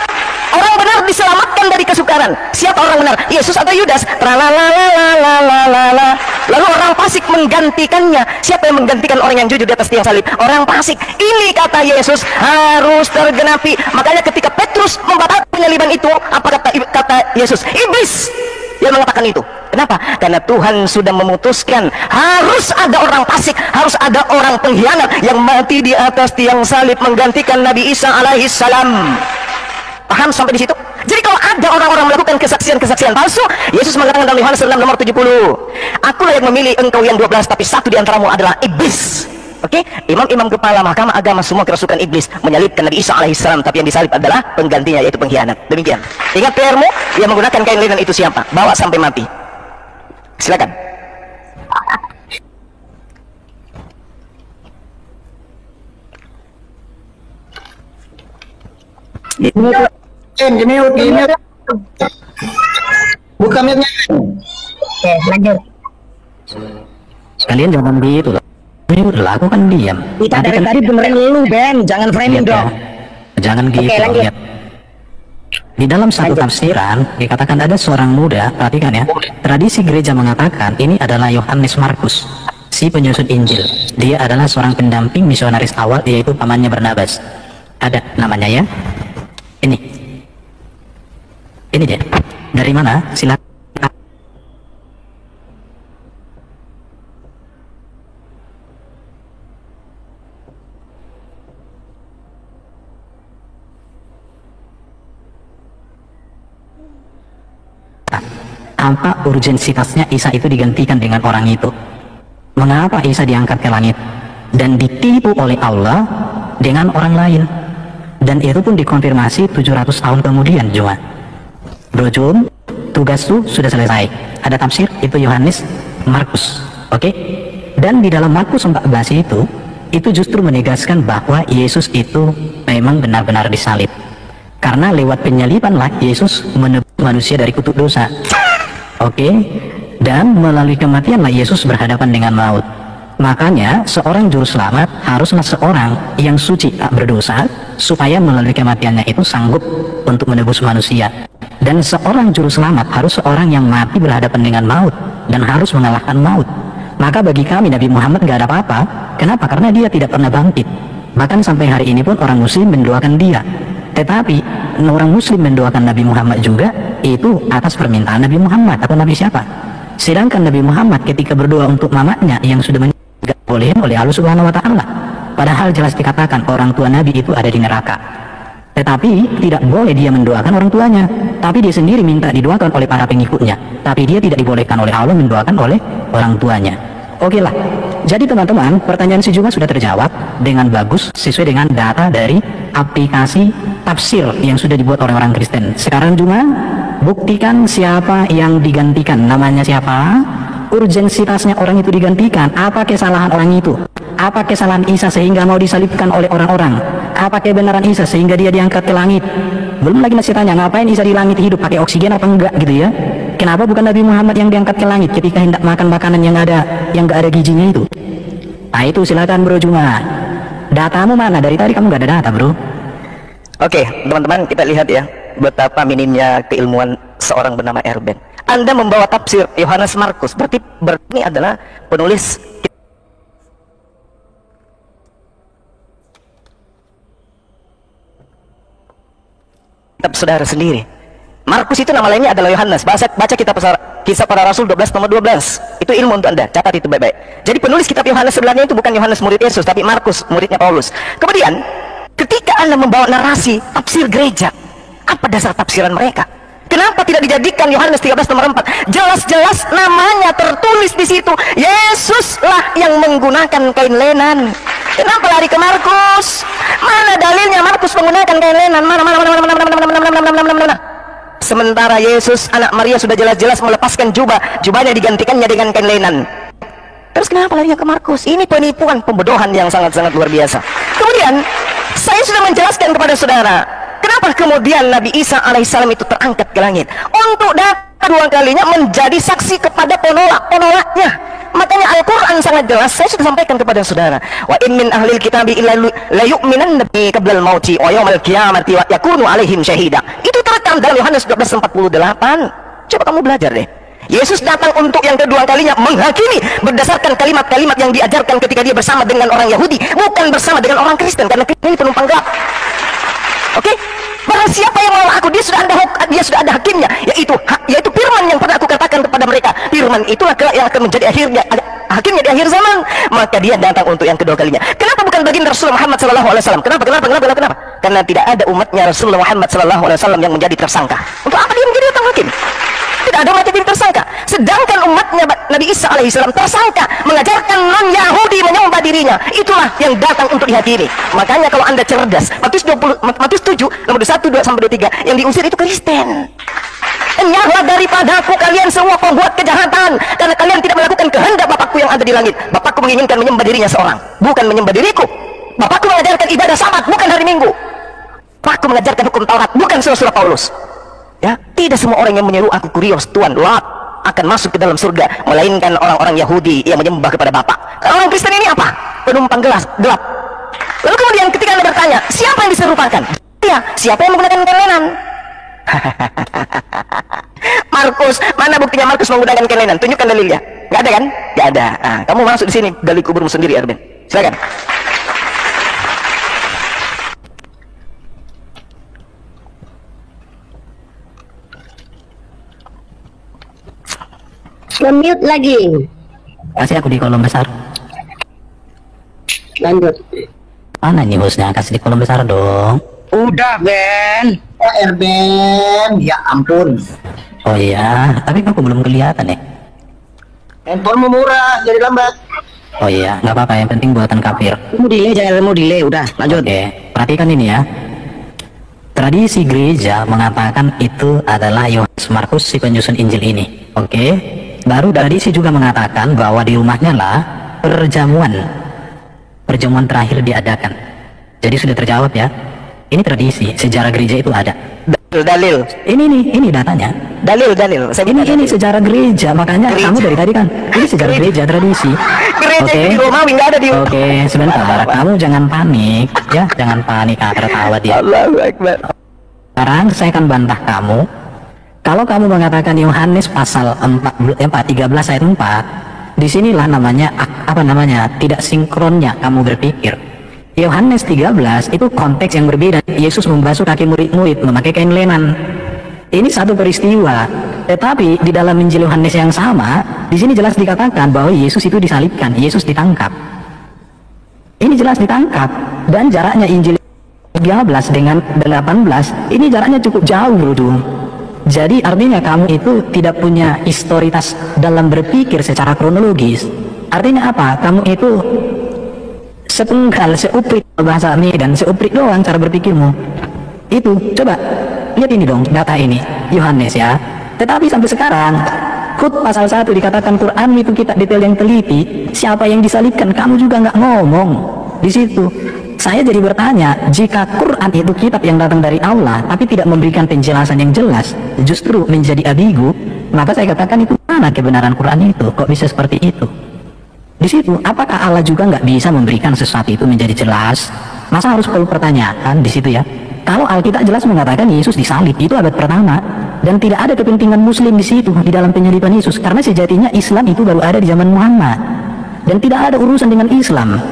Orang benar diselamatkan dari kesukaran. Siapa orang benar? Yesus atau Yudas? Lalalala. Lalu orang fasik menggantikannya. Siapa yang menggantikan orang yang jujur di atas tiang salib? Orang fasik. Ini kata Yesus harus tergenapi. Makanya ketika Petrus membatalkan penyaliban itu, apa kata Yesus? Iblis yang mengatakan itu. Kenapa? Karena Tuhan sudah memutuskan harus ada orang fasik, harus ada orang pengkhianat yang mati di atas tiang salib menggantikan Nabi Isa alaihi salam. Paham sampai di situ? Jadi kalau ada orang-orang melakukan kesaksian-kesaksian palsu, Yesus mengatakan dalam Yohanes 6 nomor 70, akulah yang memilih engkau yang 12, tapi satu di antaramu adalah iblis. Oke? Imam-imam kepala mahkamah agama semua kerasukan iblis menyalibkan Nabi Isa alaihissalam, tapi yang disalib adalah penggantinya, yaitu pengkhianat. Demikian. Ingat PR-mu, yang menggunakan kain linen itu siapa? Bawa sampai mati. Silakan. Gini. Buka mute-nya. Oke, lanjut. Kalian jangan gitu loh. Ini udah laku kan diam. Kita dari tadi benerin lu, Ben. Jangan framing Lihat dong. ya. Jangan gitu. Oke, lanjut. Lihat. Di dalam satu tafsiran dikatakan ada seorang muda, perhatikan ya. Tradisi gereja mengatakan ini adalah Yohanes Markus, si penyusun Injil. Dia adalah seorang pendamping misionaris awal, yaitu pamannya Barnabas. Ada namanya ya. Ini dia. Dari mana? Silakan. Apa urgensitasnya Isa itu digantikan dengan orang itu? Mengapa Isa diangkat ke langit dan ditipu oleh Allah dengan orang lain? Dan itu pun dikonfirmasi 700 tahun kemudian juga. Bro Jum, tugas tuh sudah selesai. Ada tafsir, itu Yohanes Markus. Oke? Dan di dalam Markus 14 itu justru menegaskan bahwa Yesus itu memang benar-benar disalib. Karena lewat penyalibanlah Yesus menebus manusia dari kutuk dosa. Oke? Dan melalui kematianlah Yesus berhadapan dengan maut. Makanya seorang juru selamat haruslah seorang yang suci, tak berdosa, supaya melalui kematiannya itu sanggup untuk menebus manusia. Dan seorang juru selamat harus seorang yang mati berhadapan dengan maut dan harus mengalahkan maut. Maka bagi kami Nabi Muhammad gak ada apa-apa. Kenapa? Karena dia tidak pernah bangkit. Bahkan sampai hari ini pun orang muslim mendoakan dia. Tetapi orang muslim mendoakan Nabi Muhammad juga itu atas permintaan Nabi Muhammad atau Nabi siapa? Sedangkan Nabi Muhammad ketika berdoa untuk mamanya yang sudah meninggal boleh oleh Allah Subhanahu wa taala. Padahal jelas dikatakan orang tua Nabi itu ada di neraka. Tetapi tidak boleh dia mendoakan orang tuanya. Tapi dia sendiri minta didoakan oleh para pengikutnya. Tapi dia tidak dibolehkan oleh Allah mendoakan oleh orang tuanya. Oke lah. Jadi teman-teman, pertanyaan si juga sudah terjawab dengan bagus sesuai dengan data dari aplikasi tafsir yang sudah dibuat oleh orang Kristen. Sekarang juga buktikan siapa yang digantikan. Namanya siapa? Urgensitasnya orang itu digantikan. Apa kesalahan orang itu? Apa kesalahan Isa sehingga mau disalibkan oleh orang-orang? Apa kebenaran Isa sehingga dia diangkat ke langit? Belum lagi masih tanya, ngapain Isa di langit hidup, pakai oksigen apa enggak gitu ya? Kenapa bukan Nabi Muhammad yang diangkat ke langit ketika hendak makan makanan yang enggak ada gizinya itu? Nah itu silakan Bro Juma. Datamu mana? Dari tadi kamu enggak ada data, Bro. Oke, teman-teman, kita lihat ya betapa minimnya keilmuan seorang bernama Erben. Anda membawa tafsir Yohanes Markus, berarti ini adalah penulis kitab saudara sendiri. Markus itu nama lainnya adalah Yohanes. Baca kitab Kisah Para Rasul 12 nomor 12. Itu ilmu untuk Anda, catat itu baik-baik. Jadi penulis kitab Yohanes sebenarnya itu bukan Yohanes murid Yesus, tapi Markus muridnya Paulus. Kemudian ketika Anda membawa narasi tafsir gereja, apa dasar tafsiran mereka? Kenapa Kenapa tidak dijadikan Yohanes 13 nomor 4? Jelas-jelas namanya tertulis di situ. Yesuslah yang menggunakan kain lenan. Kenapa lari ke Markus? Mana dalilnya Markus menggunakan kain lenan? Mana? Sementara Yesus anak Maria sudah jelas-jelas melepaskan jubahnya digantikannya dengan kain lenan. Terus kenapa larinya ke Markus? Ini penipuan, pembodohan yang sangat-sangat luar biasa. Kemudian saya sudah menjelaskan kepada saudara, kenapa kemudian Nabi Isa alaihissalam itu terangkat ke langit? Untuk datang 2 kalinya menjadi saksi kepada penolaknya. Makanya Al-Quran sangat jelas. Saya sudah sampaikan kepada saudara, wa in min ahlil kitabi illa la yu'minanna bi qablal mauti wa yaumal qiyamati wa yakunu alaihim syahida. Itu terekam dalam Yohanes 12:48. Coba kamu belajar deh. Yesus datang untuk yang kedua kalinya menghakimi berdasarkan kalimat-kalimat yang diajarkan ketika dia bersama dengan orang Yahudi, bukan bersama dengan orang Kristen, karena Kristen ini penumpang gelap. Oke? Barang siapa yang melawan aku, dia sudah ada hakimnya, yaitu firman yang pernah aku katakan kepada mereka. Firman itulah yang akan menjadi hakimnya di akhir zaman. Maka dia datang untuk yang kedua kalinya. Kenapa bukan baginda Rasulullah Muhammad SAW? Kenapa? Karena tidak ada umatnya Rasulullah Muhammad SAW yang menjadi tersangka. Untuk apa dia menjadi datang hakim? Tidak ada umat yang tersangka. Sedangkan umatnya Nabi Isa alaihissalam tersangka, mengajarkan non-Yahudi menyembah dirinya. Itulah yang datang untuk dihakimi. Makanya kalau anda cerdas, Matius 7 nomor 1-2-23, yang diusir itu Kristen. Enyahlah daripadaku kalian semua pembuat kejahatan, karena kalian tidak melakukan kehendak Bapakku yang ada di langit. Bapakku menginginkan menyembah dirinya seorang, bukan menyembah diriku. Bapakku mengajarkan ibadah Sabat, bukan hari Minggu. Bapakku mengajarkan hukum Taurat, bukan surah Paulus. Ya, tidak semua orang yang menyeru aku kurios Tuhan Lot akan masuk ke dalam surga, melainkan orang-orang Yahudi yang menyembah kepada Bapa. Orang Kristen ini apa? Penumpang gelap. Lalu kemudian ketika anda bertanya, siapa yang diserupakan? Ya, siapa yang menggunakan kain lenan? Markus, mana buktinya Markus menggunakan kain lenan? Tunjukkan dalilnya. Nggak ada kan? Nggak ada. Nah, kamu masuk di sini, gali kuburmu sendiri, Arben. Silakan. Mute lagi. Kasih aku di kolom besar. Lanjut. Mana ini hostnya? Kasih di kolom besar dong. Udah, Ben. Ben. Ya ampun. Oh iya, tapi aku belum kelihatan ya. Handphone murah, jadi lambat. Oh iya, nggak apa-apa. Yang penting buatan kafir. Jangan delay. Udah, lanjut. Oke, perhatikan ini ya. Tradisi gereja mengatakan itu adalah Yohanes Markus si penyusun Injil ini. Oke. Baru tradisi juga mengatakan bahwa di rumahnya lah perjamuan terakhir diadakan. Jadi sudah terjawab ya. Ini tradisi, sejarah gereja itu ada. Dalil. Ini datanya. Dalil. Ini sejarah gereja, makanya kamu dari tadi kan. Ini sejarah gereja, tradisi. Gereja di Romawi nggak ada di. Oke, sebentar. Kamu jangan panik, ya. Jangan panik, tertawa dia. Allahu Akbar. Sekarang saya akan bantah kamu. Kalau kamu mengatakan Yohanes pasal 13 ayat 4, disinilah tidak sinkronnya kamu berpikir. Yohanes 13 itu konteks yang berbeda. Yesus membasuh kaki murid-murid memakai kain lenan. Ini satu peristiwa. Tetapi di dalam Injil Yohanes yang sama, di sini jelas dikatakan bahwa Yesus itu disalibkan, Yesus ditangkap. Ini jelas ditangkap, dan jaraknya Injil 13 dengan 18 ini jaraknya cukup jauh, bro. Jadi artinya kamu itu tidak punya historitas dalam berpikir secara kronologis. Artinya apa? Kamu itu sepenggal, seuprit bahasa Medan, seuprit doang cara berpikirmu. Itu, coba lihat ini dong, data ini Yohanes ya. Tetapi sampai sekarang Hud pasal 1 dikatakan Quran itu kita detail yang teliti. Siapa yang disalibkan, kamu juga nggak ngomong di situ. Saya jadi bertanya, jika Quran itu kitab yang datang dari Allah, tapi tidak memberikan penjelasan yang jelas, justru menjadi ambigu, maka saya katakan itu mana kebenaran Quran itu? Kok bisa seperti itu? Di situ, apakah Allah juga nggak bisa memberikan sesuatu itu menjadi jelas? Masa harus perlu pertanyaan di situ ya? Kalau Alkitab jelas mengatakan Yesus disalib, itu abad pertama, dan tidak ada kepentingan Muslim di situ di dalam penyaliban Yesus, karena sejatinya Islam itu baru ada di zaman Muhammad, dan tidak ada urusan dengan Islam.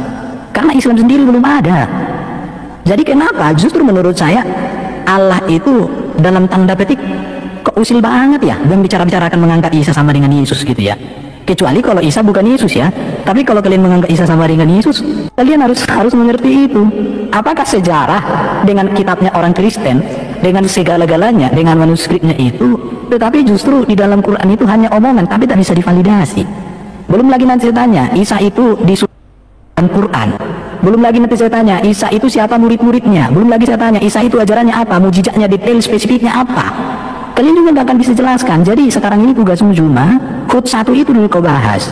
Karena Islam sendiri belum ada. Jadi kenapa justru menurut saya Allah itu dalam tanda petik kok usil banget ya dan bicara-bicarakan mengangkat Isa sama dengan Yesus gitu ya. Kecuali kalau Isa bukan Yesus ya. Tapi kalau kalian mengangkat Isa sama dengan Yesus, kalian harus mengerti itu. Apakah sejarah dengan kitabnya orang Kristen dengan segala-galanya, dengan manuskripnya itu, tetapi justru di dalam Quran itu hanya omongan, tapi tak bisa divalidasi. Belum lagi nanti saya tanya, Isa itu disuruh Quran. Belum lagi nanti saya tanya, Isa itu siapa murid-muridnya. Belum lagi saya tanya, Isa itu ajarannya apa, mujizatnya, detail spesifiknya apa. Kalian juga nggak akan bisa jelaskan. Jadi sekarang ini tugasmu cuma quote 1 itu dulu kau bahas.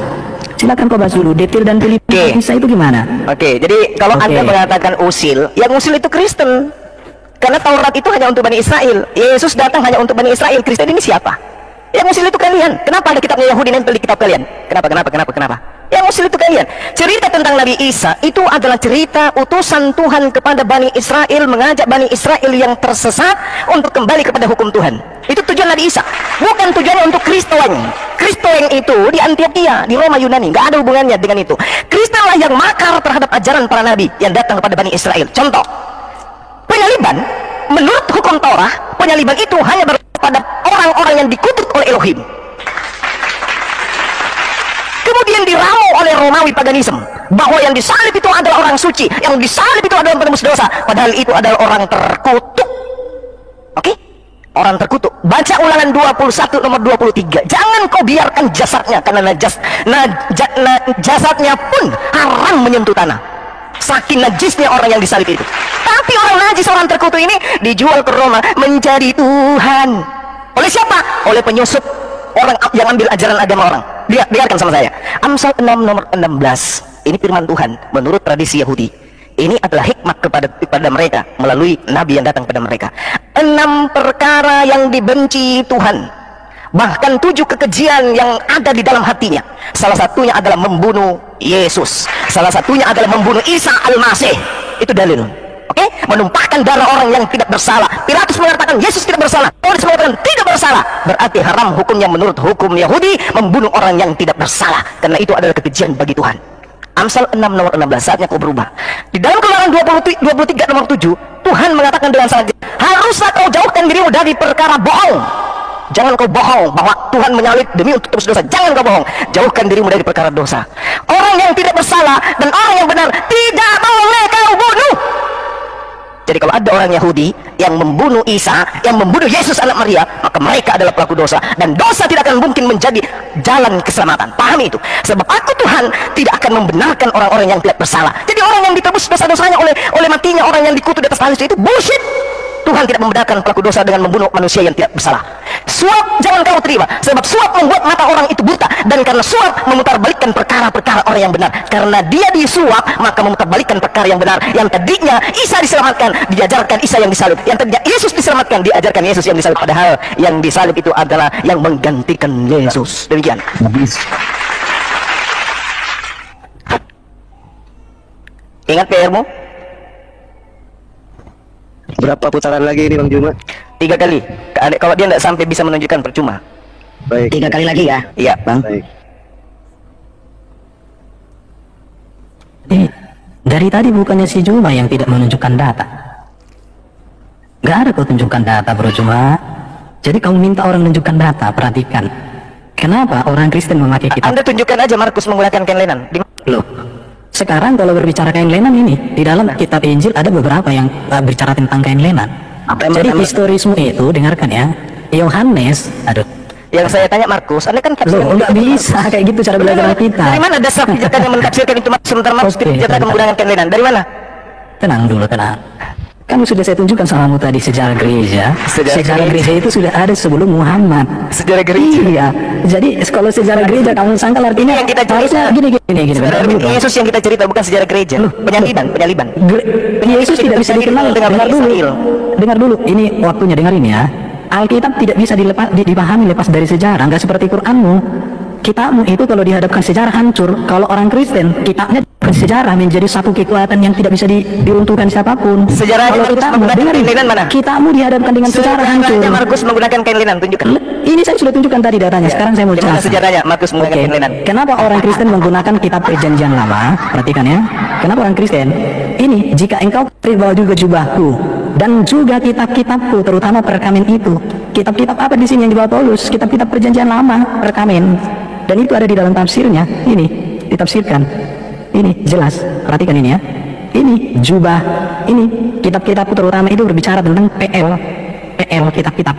Silakan kau bahas dulu detail dan pilih Isa itu gimana. Oke, jadi kalau Anda mengatakan usil, yang usil itu Kristen. Karena Taurat itu hanya untuk Bani Israel. Yesus datang hanya untuk Bani Israel. Kristen ini siapa? Yang usil itu kalian. Kenapa ada kitabnya Yahudi nempel di kitab kalian? Kenapa? Yang usil itu kalian. Cerita tentang Nabi Isa itu adalah cerita utusan Tuhan kepada Bani Israel, mengajak Bani Israel yang tersesat untuk kembali kepada hukum Tuhan. Itu tujuan Nabi Isa. Bukan tujuannya untuk Kristoeng. Kristoeng itu di Antioquia, di Roma Yunani. Gak ada hubungannya dengan itu. Kristen lah yang makar terhadap ajaran para nabi yang datang kepada Bani Israel. Contoh, penyaliban menurut hukum Torah, penyaliban itu hanya pada orang-orang yang dikutuk oleh Elohim. Kemudian diramu oleh Romawi paganisme bahwa yang disalib itu adalah orang suci, yang disalib itu adalah penebus dosa, padahal itu adalah orang terkutuk. Oke? Orang terkutuk. Baca Ulangan 21 nomor 23. Jangan kau biarkan jasadnya, karena jasadnya pun haram menyentuh tanah. Saking najisnya orang yang disalib itu. Tapi orang najis, orang terkutuk ini dijual ke Roma menjadi Tuhan. Oleh siapa? Oleh penyusup, orang yang ambil ajaran agama orang. Biarkan sama saya. Amsal 6 nomor 16. Ini firman Tuhan menurut tradisi Yahudi. Ini adalah hikmat kepada mereka melalui nabi yang datang kepada mereka. 6 perkara yang dibenci Tuhan, bahkan 7 kekejian yang ada di dalam hatinya. Salah satunya adalah membunuh Yesus. Salah satunya adalah membunuh Isa Al-Masih. Itu dalil. Oke? Menumpahkan darah orang yang tidak bersalah. Pilatus mengatakan Yesus tidak bersalah. Paulus mengatakan tidak bersalah. Berarti haram hukumnya menurut hukum Yahudi membunuh orang yang tidak bersalah. Karena itu adalah kekejian bagi Tuhan. Amsal 6 nomor 16. Saatnya kau berubah. Di dalam Keluaran 23 nomor 7, Tuhan mengatakan dengan sangat jelas, haruslah kau jauhkan dirimu dari perkara bohong. Jangan kau bohong bahwa Tuhan menyalib demi untuk tebus dosa. Jangan kau bohong. Jauhkan dirimu dari perkara dosa. Orang yang tidak bersalah dan orang yang benar tidak boleh kau bunuh. Jadi kalau ada orang Yahudi yang membunuh Isa, yang membunuh Yesus anak Maria, maka mereka adalah pelaku dosa, dan dosa tidak akan mungkin menjadi jalan keselamatan. Pahami itu. Sebab aku Tuhan tidak akan membenarkan orang-orang yang tidak bersalah. Jadi orang yang ditebus dosa-dosanya oleh matinya orang yang dikutuk di atas salib itu bullshit. Tuhan tidak membedakan pelaku dosa dengan membunuh manusia yang tidak bersalah. Suap jangan kau terima, sebab suap membuat mata orang itu buta, dan karena suap memutarbalikkan perkara-perkara orang yang benar. Karena dia disuap, maka memutarbalikkan perkara yang benar. Yang tadinya Isa diselamatkan, diajarkan Isa yang disalib. Yang tadinya Yesus diselamatkan, diajarkan Yesus yang disalib. Padahal yang disalib itu adalah yang menggantikan Yesus. Demikian. Ingat PR-mu? Berapa putaran lagi ini Bang Juma? 3 kali. Kalau dia tidak sampai bisa menunjukkan percuma. Baik. 3 kali lagi ya. Iya, Bang. Baik. Dari tadi bukannya si Juma yang tidak menunjukkan data. Gak ada kau tunjukkan data, Bro Juma. Jadi kamu minta orang menunjukkan data. Perhatikan. Kenapa orang Kristen memakai kitab? Anda tunjukkan aja Markus menggunakan kain lenan. Loh, sekarang kalau berbicara kain lenan ini, di dalam kitab Injil ada beberapa yang berbicara tentang kain lenan. Jadi historisme itu, dengarkan ya, Yohanes, yang saya tanya Markus, Anda kan loh, nggak bisa kayak gitu cara belajar kita. Dari mana dasar pijakan yang mentafsirkan itu sementara Markus pijakan menggunakan kain lenan? Dari mana? Tenang dulu, tenang. Kan sudah saya tunjukkan samamu tadi sejarah gereja. Sejarah gereja itu sudah ada sebelum Muhammad. Sejarah gereja. Iya. Jadi kalau sejarah gereja kamu sangka artinya yang kita harusnya gini. Yesus yang kita cerita bukan sejarah gereja. Penyaliban. Yesus tidak bisa dikenal. Dengar dulu. Ini waktunya, dengar ini ya. Alkitab tidak bisa dipahami lepas dari sejarah. Nggak seperti Quranmu. Kitabmu itu kalau dihadapkan sejarah hancur. Kalau orang Kristen, kitabnya sejarah menjadi satu kekuatan yang tidak bisa diruntuhkan siapapun. Sejarah kalau kitabmu, dengar mana? Kitabmu dihadapkan dengan sejarah hancur. Markus menggunakan kain lenan, tunjukkan. Ini saya sudah tunjukkan tadi datanya. Sekarang saya mau jelaskan. Sejarahnya Markus menggunakan kain lenan. Kenapa orang Kristen menggunakan kitab Perjanjian Lama? Perhatikan ya. Kenapa orang Kristen? Ini jika engkau bawa juga jubahku dan juga kitab-kitabku, terutama perkamen itu. Kitab-kitab apa di sini yang dibawa Paulus? Kitab-kitab Perjanjian Lama, perkamen. Dan itu ada di dalam tafsirnya. Ini ditafsirkan. Ini jelas. Perhatikan ini ya. Ini jubah. Ini kitab-kitab terutama itu berbicara tentang PL. kitab-kitab.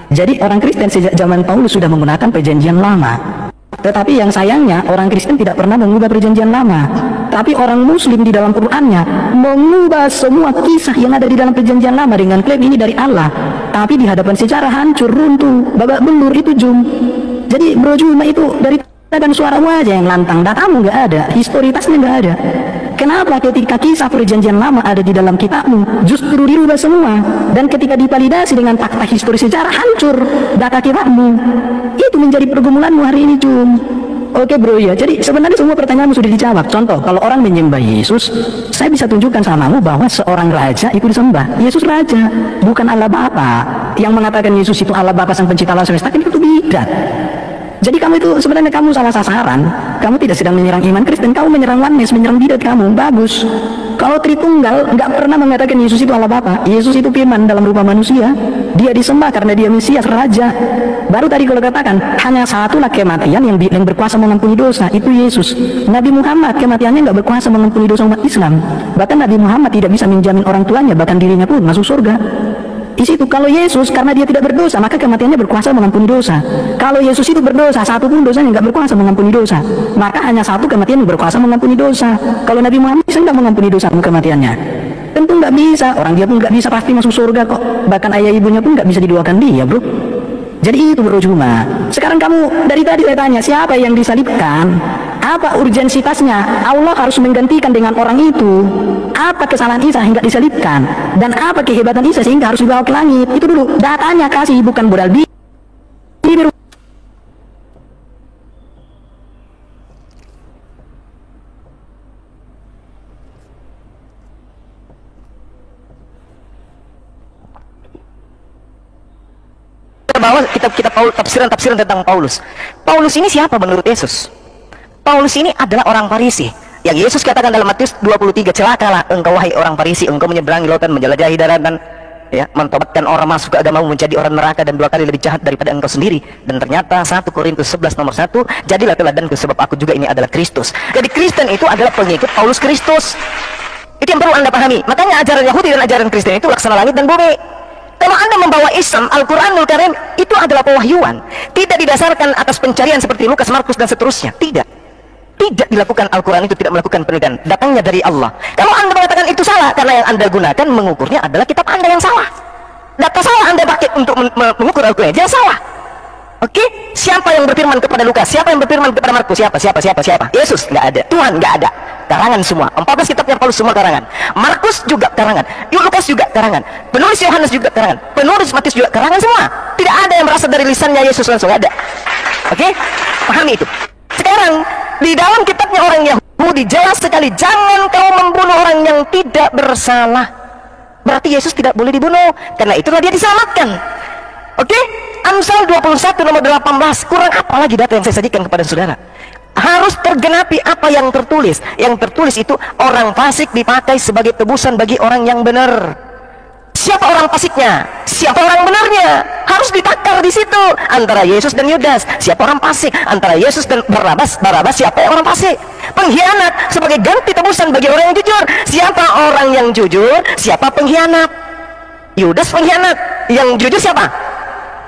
Jadi orang Kristen sejak zaman Paulus sudah menggunakan perjanjian lama. Tetapi yang sayangnya orang Kristen tidak pernah mengubah perjanjian lama. Tapi orang Muslim di dalam Qur'annya mengubah semua kisah yang ada di dalam perjanjian lama dengan klaim ini dari Allah. Tapi di hadapan sejarah hancur, runtuh, babak belur, itu jum. Jadi bro, cuma itu dari dan suaramu aja yang lantang, datamu nggak ada, historitasnya nggak ada. Kenapa ketika kisah perjanjian lama ada di dalam kitabmu justru dirubah semua, dan ketika divalidasi dengan fakta histori sejarah hancur data kitabmu? Itu menjadi pergumulanmu hari ini, Jum. Oke bro, ya, jadi sebenarnya semua pertanyaanmu sudah dijawab. Contoh, kalau orang menyembah Yesus, saya bisa tunjukkan samamu bahwa seorang raja itu disembah. Yesus raja, bukan Allah Bapa. Yang mengatakan Yesus itu Allah Bapa sang pencipta alam semesta, itu bidat. Jadi kamu itu sebenarnya kamu salah sasaran. Kamu tidak sedang menyerang iman Kristen, kamu menyerang oneness, menyerang bidat kamu. Bagus. Kalau Tritunggal nggak pernah mengatakan Yesus itu Allah Bapa. Yesus itu firman dalam rupa manusia. Dia disembah karena dia Mesias, raja. Baru tadi kalau katakan hanya satulah kematian yang berkuasa mengampuni dosa, itu Yesus. Nabi Muhammad kematiannya nggak berkuasa mengampuni dosa umat Islam. Bahkan Nabi Muhammad tidak bisa menjamin orang tuanya, bahkan dirinya pun masuk surga. Di situ kalau Yesus karena dia tidak berdosa maka kematiannya berkuasa mengampuni dosa. Kalau Yesus itu berdosa, satu pun dosanya nggak berkuasa mengampuni dosa, maka hanya satu kematian yang berkuasa mengampuni dosa. Kalau Nabi Muhammad sedang mengampuni dosa kematiannya, tentu nggak bisa. Orang dia pun nggak bisa pasti masuk surga kok. Bahkan ayah ibunya pun nggak bisa didoakan dia, bro. Jadi itu bro, cuma sekarang kamu dari tadi saya tanya siapa yang disalibkan, apa urgensitasnya? Allah harus menggantikan dengan orang itu. Apa kesalahan Isa hingga disalibkan, dan apa kehebatan Isa sehingga harus dibawa ke langit? Itu dulu datanya, kasih, bukan modal bibir. Bahwa kitab-kitab tafsiran tentang Paulus. Paulus ini siapa menurut Yesus? Paulus ini adalah orang Farisi. Yang Yesus katakan dalam Matius 23, celakalah engkau wahai orang Farisi, engkau menyeberangi lautan, menjelajahi daratan, ya, mentobatkan orang masuk ke agamamu menjadi orang neraka dan 2 kali lebih jahat daripada engkau sendiri. Dan ternyata 1 Korintus 11 nomor 1, jadilah teladanku sebab aku juga ini adalah Kristus. Jadi Kristen itu adalah pengikut Paulus Kristus. Itu yang perlu Anda pahami. Makanya ajaran Yahudi dan ajaran Kristen itu laksana langit dan bumi. Kalau Anda membawa Islam, Al-Quranul Karim itu adalah pewahyuan, tidak didasarkan atas pencarian seperti Lukas, Markus dan seterusnya. Tidak dilakukan. Al-Quran itu tidak melakukan penelitian, datangnya dari Allah. Kalau Anda mengatakan itu salah, karena yang Anda gunakan mengukurnya adalah kitab Anda yang salah. Data salah Anda pakai untuk mengukur Al-Quran, dia salah. Oke? Siapa yang berfirman kepada Lukas? Siapa yang berfirman kepada Markus? Siapa? Yesus? Nggak ada. Tuhan? Nggak ada. Karangan semua. 14 kitabnya Paulus semua karangan. Markus juga karangan. Lukas juga karangan. Penulis Yohanes juga karangan. Penulis Matius juga karangan semua. Tidak ada yang berasal dari lisannya Yesus langsung, ada. Oke? Pahami itu. Sekarang di dalam kitabnya orang Yahudi jelas sekali, jangan kau membunuh orang yang tidak bersalah. Berarti Yesus tidak boleh dibunuh, karena itulah dia diselamatkan. Oke? Amsal 21 nomor 18. Kurang apa lagi data yang saya sajikan kepada saudara? Harus tergenapi apa yang tertulis. Yang tertulis itu orang fasik dipakai sebagai tebusan bagi orang yang benar. Siapa orang fasiknya? Siapa orang benarnya? Harus ditakar di situ. Antara Yesus dan Yudas, siapa orang fasik? Antara Yesus dan Barabas, siapa orang fasik? Pengkhianat sebagai ganti tebusan bagi orang yang jujur. Siapa orang yang jujur? Siapa pengkhianat? Yudas pengkhianat. Yang jujur siapa?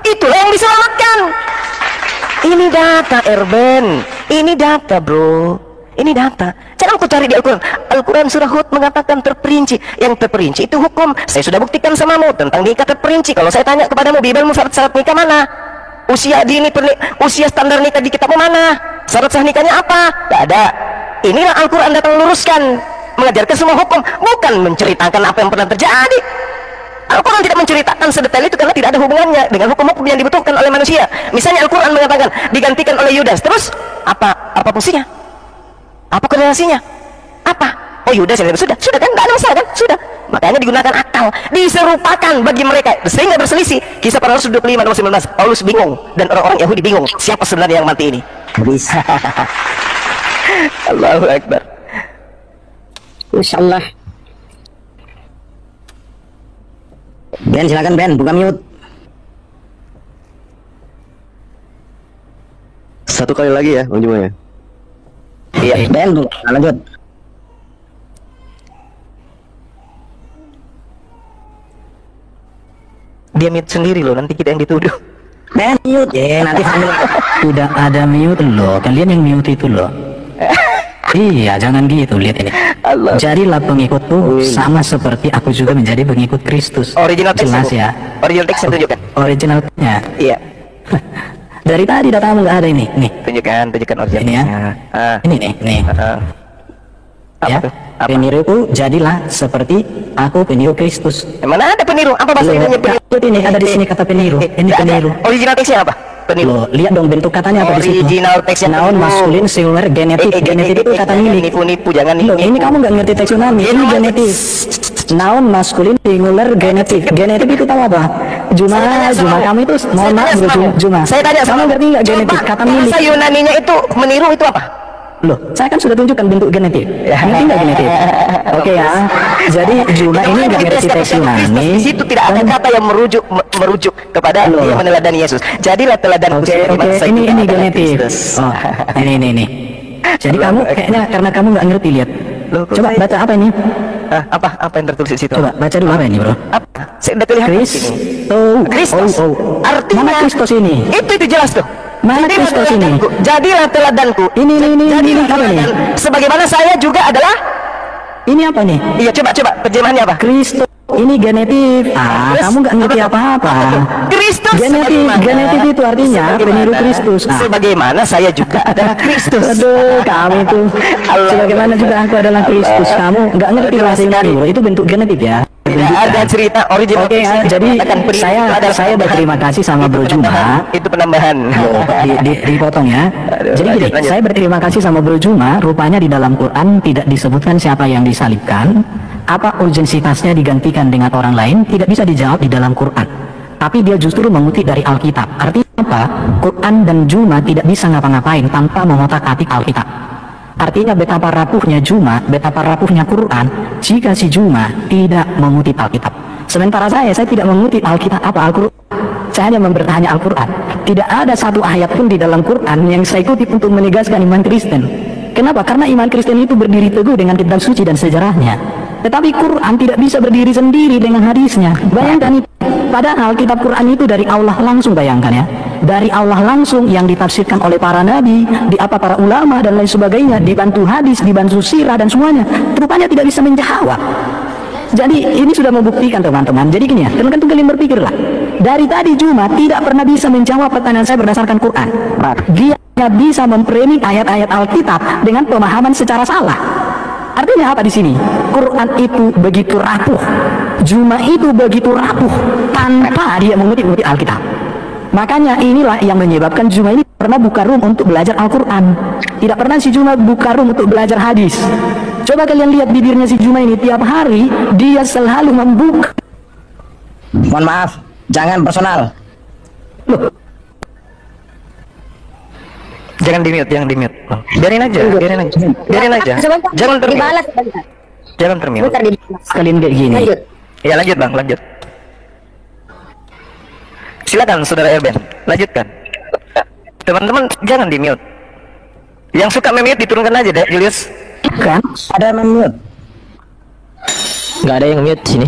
Itulah yang diselamatkan. Ini data, Erben. Ini data, bro. Ini data. Jangan kau cari di Al-Quran. Al-Quran surah Hud mengatakan terperinci. Yang terperinci itu hukum. Saya sudah buktikan samamu tentang nikah terperinci. Kalau saya tanya kepadamu, Bibelmu syarat-syarat nikah mana? Usia dini usia standar nikah di kitabmu mana? Syarat sah nikahnya apa? Tidak ada. Inilah Al-Quran datang luruskan, mengajarkan semua hukum, bukan menceritakan apa yang pernah terjadi. Al-Quran tidak menceritakan sedetail itu karena tidak ada hubungannya dengan hukum-hukum yang dibutuhkan oleh manusia. Misalnya Al-Quran mengatakan digantikan oleh Yudas, terus apa fungsinya? Apa korelasinya? Apa? Oh Yudas yang sudah kan, tidak ada masalah kan? Sudah. Makanya digunakan akal, diserupakan bagi mereka sehingga berselisih. Kisah para Rasul 25 nomor 19. Paulus bingung dan orang-orang Yahudi bingung, siapa sebenarnya yang mati ini? Bisa. Allahu Akbar. Insyaallah. Ben, silakan Ben, buka mute. Satu kali lagi ya, Bang Juma ya. Iya, Ben, lanjut. Dia mute sendiri loh, nanti kita yang dituduh. Mute ya, nanti family. Udah ada mute loh, kalian yang mute itu loh. Iya, jangan gitu, lihat ini. Allah. Jadilah pengikutku sama seperti aku juga menjadi pengikut Kristus. Original text jelas ya. Original text yang tunjukkan. Originalnya. Iya. Dari tadi datamu nggak ada ini. Nih, Tunjukkan original. ini ya. Ah. Ini nih. Apa Ya, tuh? Apa? peniruku jadilah seperti aku peniru Kristus. Mana ada peniru? Apa bahasa Loh, Indonesia peniru? lihat ini ada di sini kata peniru. Ini Nggak ada. peniru. Original textnya apa? Peniru. Loh, lihat dong bentuk katanya apa di situ. Original text yang Noun peniru. maskulin singular genetik. Genetik itu kata milik. Nipu-nipu, jangan Loh, nipu. ini kamu nggak ngerti teks tsunami. Ini genetik. Noun maskulin singular genetik. Genetik itu tahu apa? Juma kamu itu mohon maaf bro, Juma. Saya tanya Kamu ngerti nggak genetik? Kata milik. Bahasa Yunaninya itu meniru itu apa? Loh, saya kan sudah tunjukkan bentuk genetik. Ngerti nggak genetik? Oke ya. Jadi Juma ini nggak ngerti teks Yunani. Di situ tidak ada kata yang merujuk kepada Loh. dia meneladani Yesus. Jadilah teladan Oke, ini genetik. Oh, ini. Jadi kamu kayaknya karena kamu nggak ngerti, lihat. Loh, kok Coba saya- baca apa ini? apa yang tertulis di situ? Coba baca dulu apa ini, bro? Apa? Saya udah kelihatan di sini. Kristus. Artinya mana Kristus ini? Itu jelas tuh. Mana Jadilah Kristus ini? teladanku. Jadilah teladanku. Ini Jadilah apa ini? teladan. Sebagaimana saya juga adalah. Ini apa nih? Iya, coba terjemahannya apa? Kristus. Ini genetik. Terus, Kamu nggak ngerti apa-apa. Kristus. Genetik itu artinya peniru Kristus. Sebagaimana saya juga adalah Kristus. Aduh, kamu itu. Allah. Sebagaimana juga aku adalah Kristus. Kamu nggak ngerti bahasa Yunani, bro. Itu bentuk genetik ya. Tidak ada cerita original. Oke, ya, jadi saya berterima kasih sama Bro Juma. Itu penambahan. Dipotong ya. Jadi gini, lanjut. saya berterima kasih sama Bro Juma. Rupanya di dalam Quran tidak disebutkan siapa yang disalibkan. Apa urgensitasnya digantikan dengan orang lain tidak bisa dijawab di dalam Quran. Tapi dia justru mengutip dari Alkitab. Artinya apa? Quran dan Juma tidak bisa ngapa-ngapain tanpa mengotak-atik Alkitab. Artinya betapa rapuhnya Juma, betapa rapuhnya Quran jika si Juma tidak mengutip Alkitab. Sementara saya tidak mengutip Alkitab apa Al-Quran. Saya hanya bertanya Al-Quran. Tidak ada satu ayat pun di dalam Quran yang saya kutip untuk menegaskan iman Kristen. Kenapa? Karena iman Kristen itu berdiri teguh dengan kitab suci dan sejarahnya. Tetapi Quran tidak bisa berdiri sendiri dengan hadisnya. Bayangkan itu. Padahal kitab Quran itu dari Allah langsung, bayangkan ya. Dari Allah langsung yang ditafsirkan oleh para nabi, para ulama dan lain sebagainya, dibantu hadis, dibantu sirah dan semuanya. Rupanya tidak bisa menjawab. Jadi ini sudah membuktikan teman-teman. Jadi gini ya, teman-teman kalian berpikirlah. Dari tadi Juma tidak pernah bisa menjawab pertanyaan saya berdasarkan Quran. Dia hanya bisa memframing ayat-ayat Alkitab dengan pemahaman secara salah. Artinya apa di sini? Quran itu begitu rapuh, Juma itu begitu rapuh tanpa dia mengutip Alkitab. Makanya inilah yang menyebabkan Juma ini pernah buka room untuk belajar Al-Quran. Tidak pernah si Juma buka room untuk belajar hadis. Coba kalian lihat bibirnya si Juma ini, tiap hari dia selalu membuka. Mohon maaf, jangan personal. Loh, Jangan di mute. Biarin aja. Sebentar, Jangan termute. dibalas sebentar. Jangan termute. Sebentar dibalas. kalian kayak gini. Lanjut. Ya lanjut bang, lanjut. Silakan saudara Erben, lanjutkan. Teman-teman jangan di mute. Yang suka mute diturunkan aja deh, Julius. Kan? Ada yang mute. Nggak ada yang mute sini.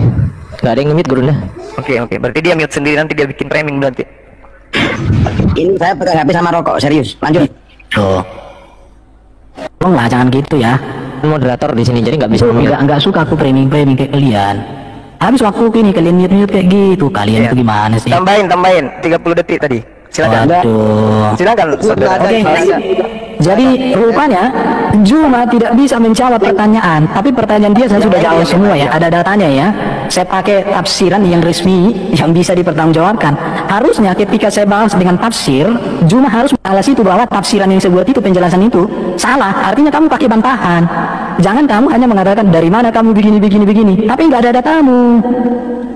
Nggak ada yang mute gurunya. Oke, berarti dia mute sendiri, nanti dia bikin framing berarti. Ini saya pegang HP sama rokok, serius. Lanjut. Tuh. Tolonglah jangan gitu ya. Moderator di sini jadi nggak bisa ngomong. Enggak suka aku framing kayak kalian. Habis waktu ini kalian mute kayak gitu. Kalian itu gimana sih? Tambahin 30 detik tadi. Silakan. Waduh. Silakan saudara. Oke. Jadi rupanya Juma tidak bisa menjawab pertanyaan, tapi pertanyaan dia saya sudah jawab semua ya, ada datanya ya. Saya pakai tafsiran yang resmi yang bisa dipertanggungjawabkan. Harusnya ketika saya bahas dengan tafsir, Juma harus mengalas itu bahwa tafsiran yang saya buat itu, penjelasan itu salah. Artinya kamu pakai bantahan. Jangan kamu hanya mengatakan dari mana kamu begini, tapi nggak ada datamu.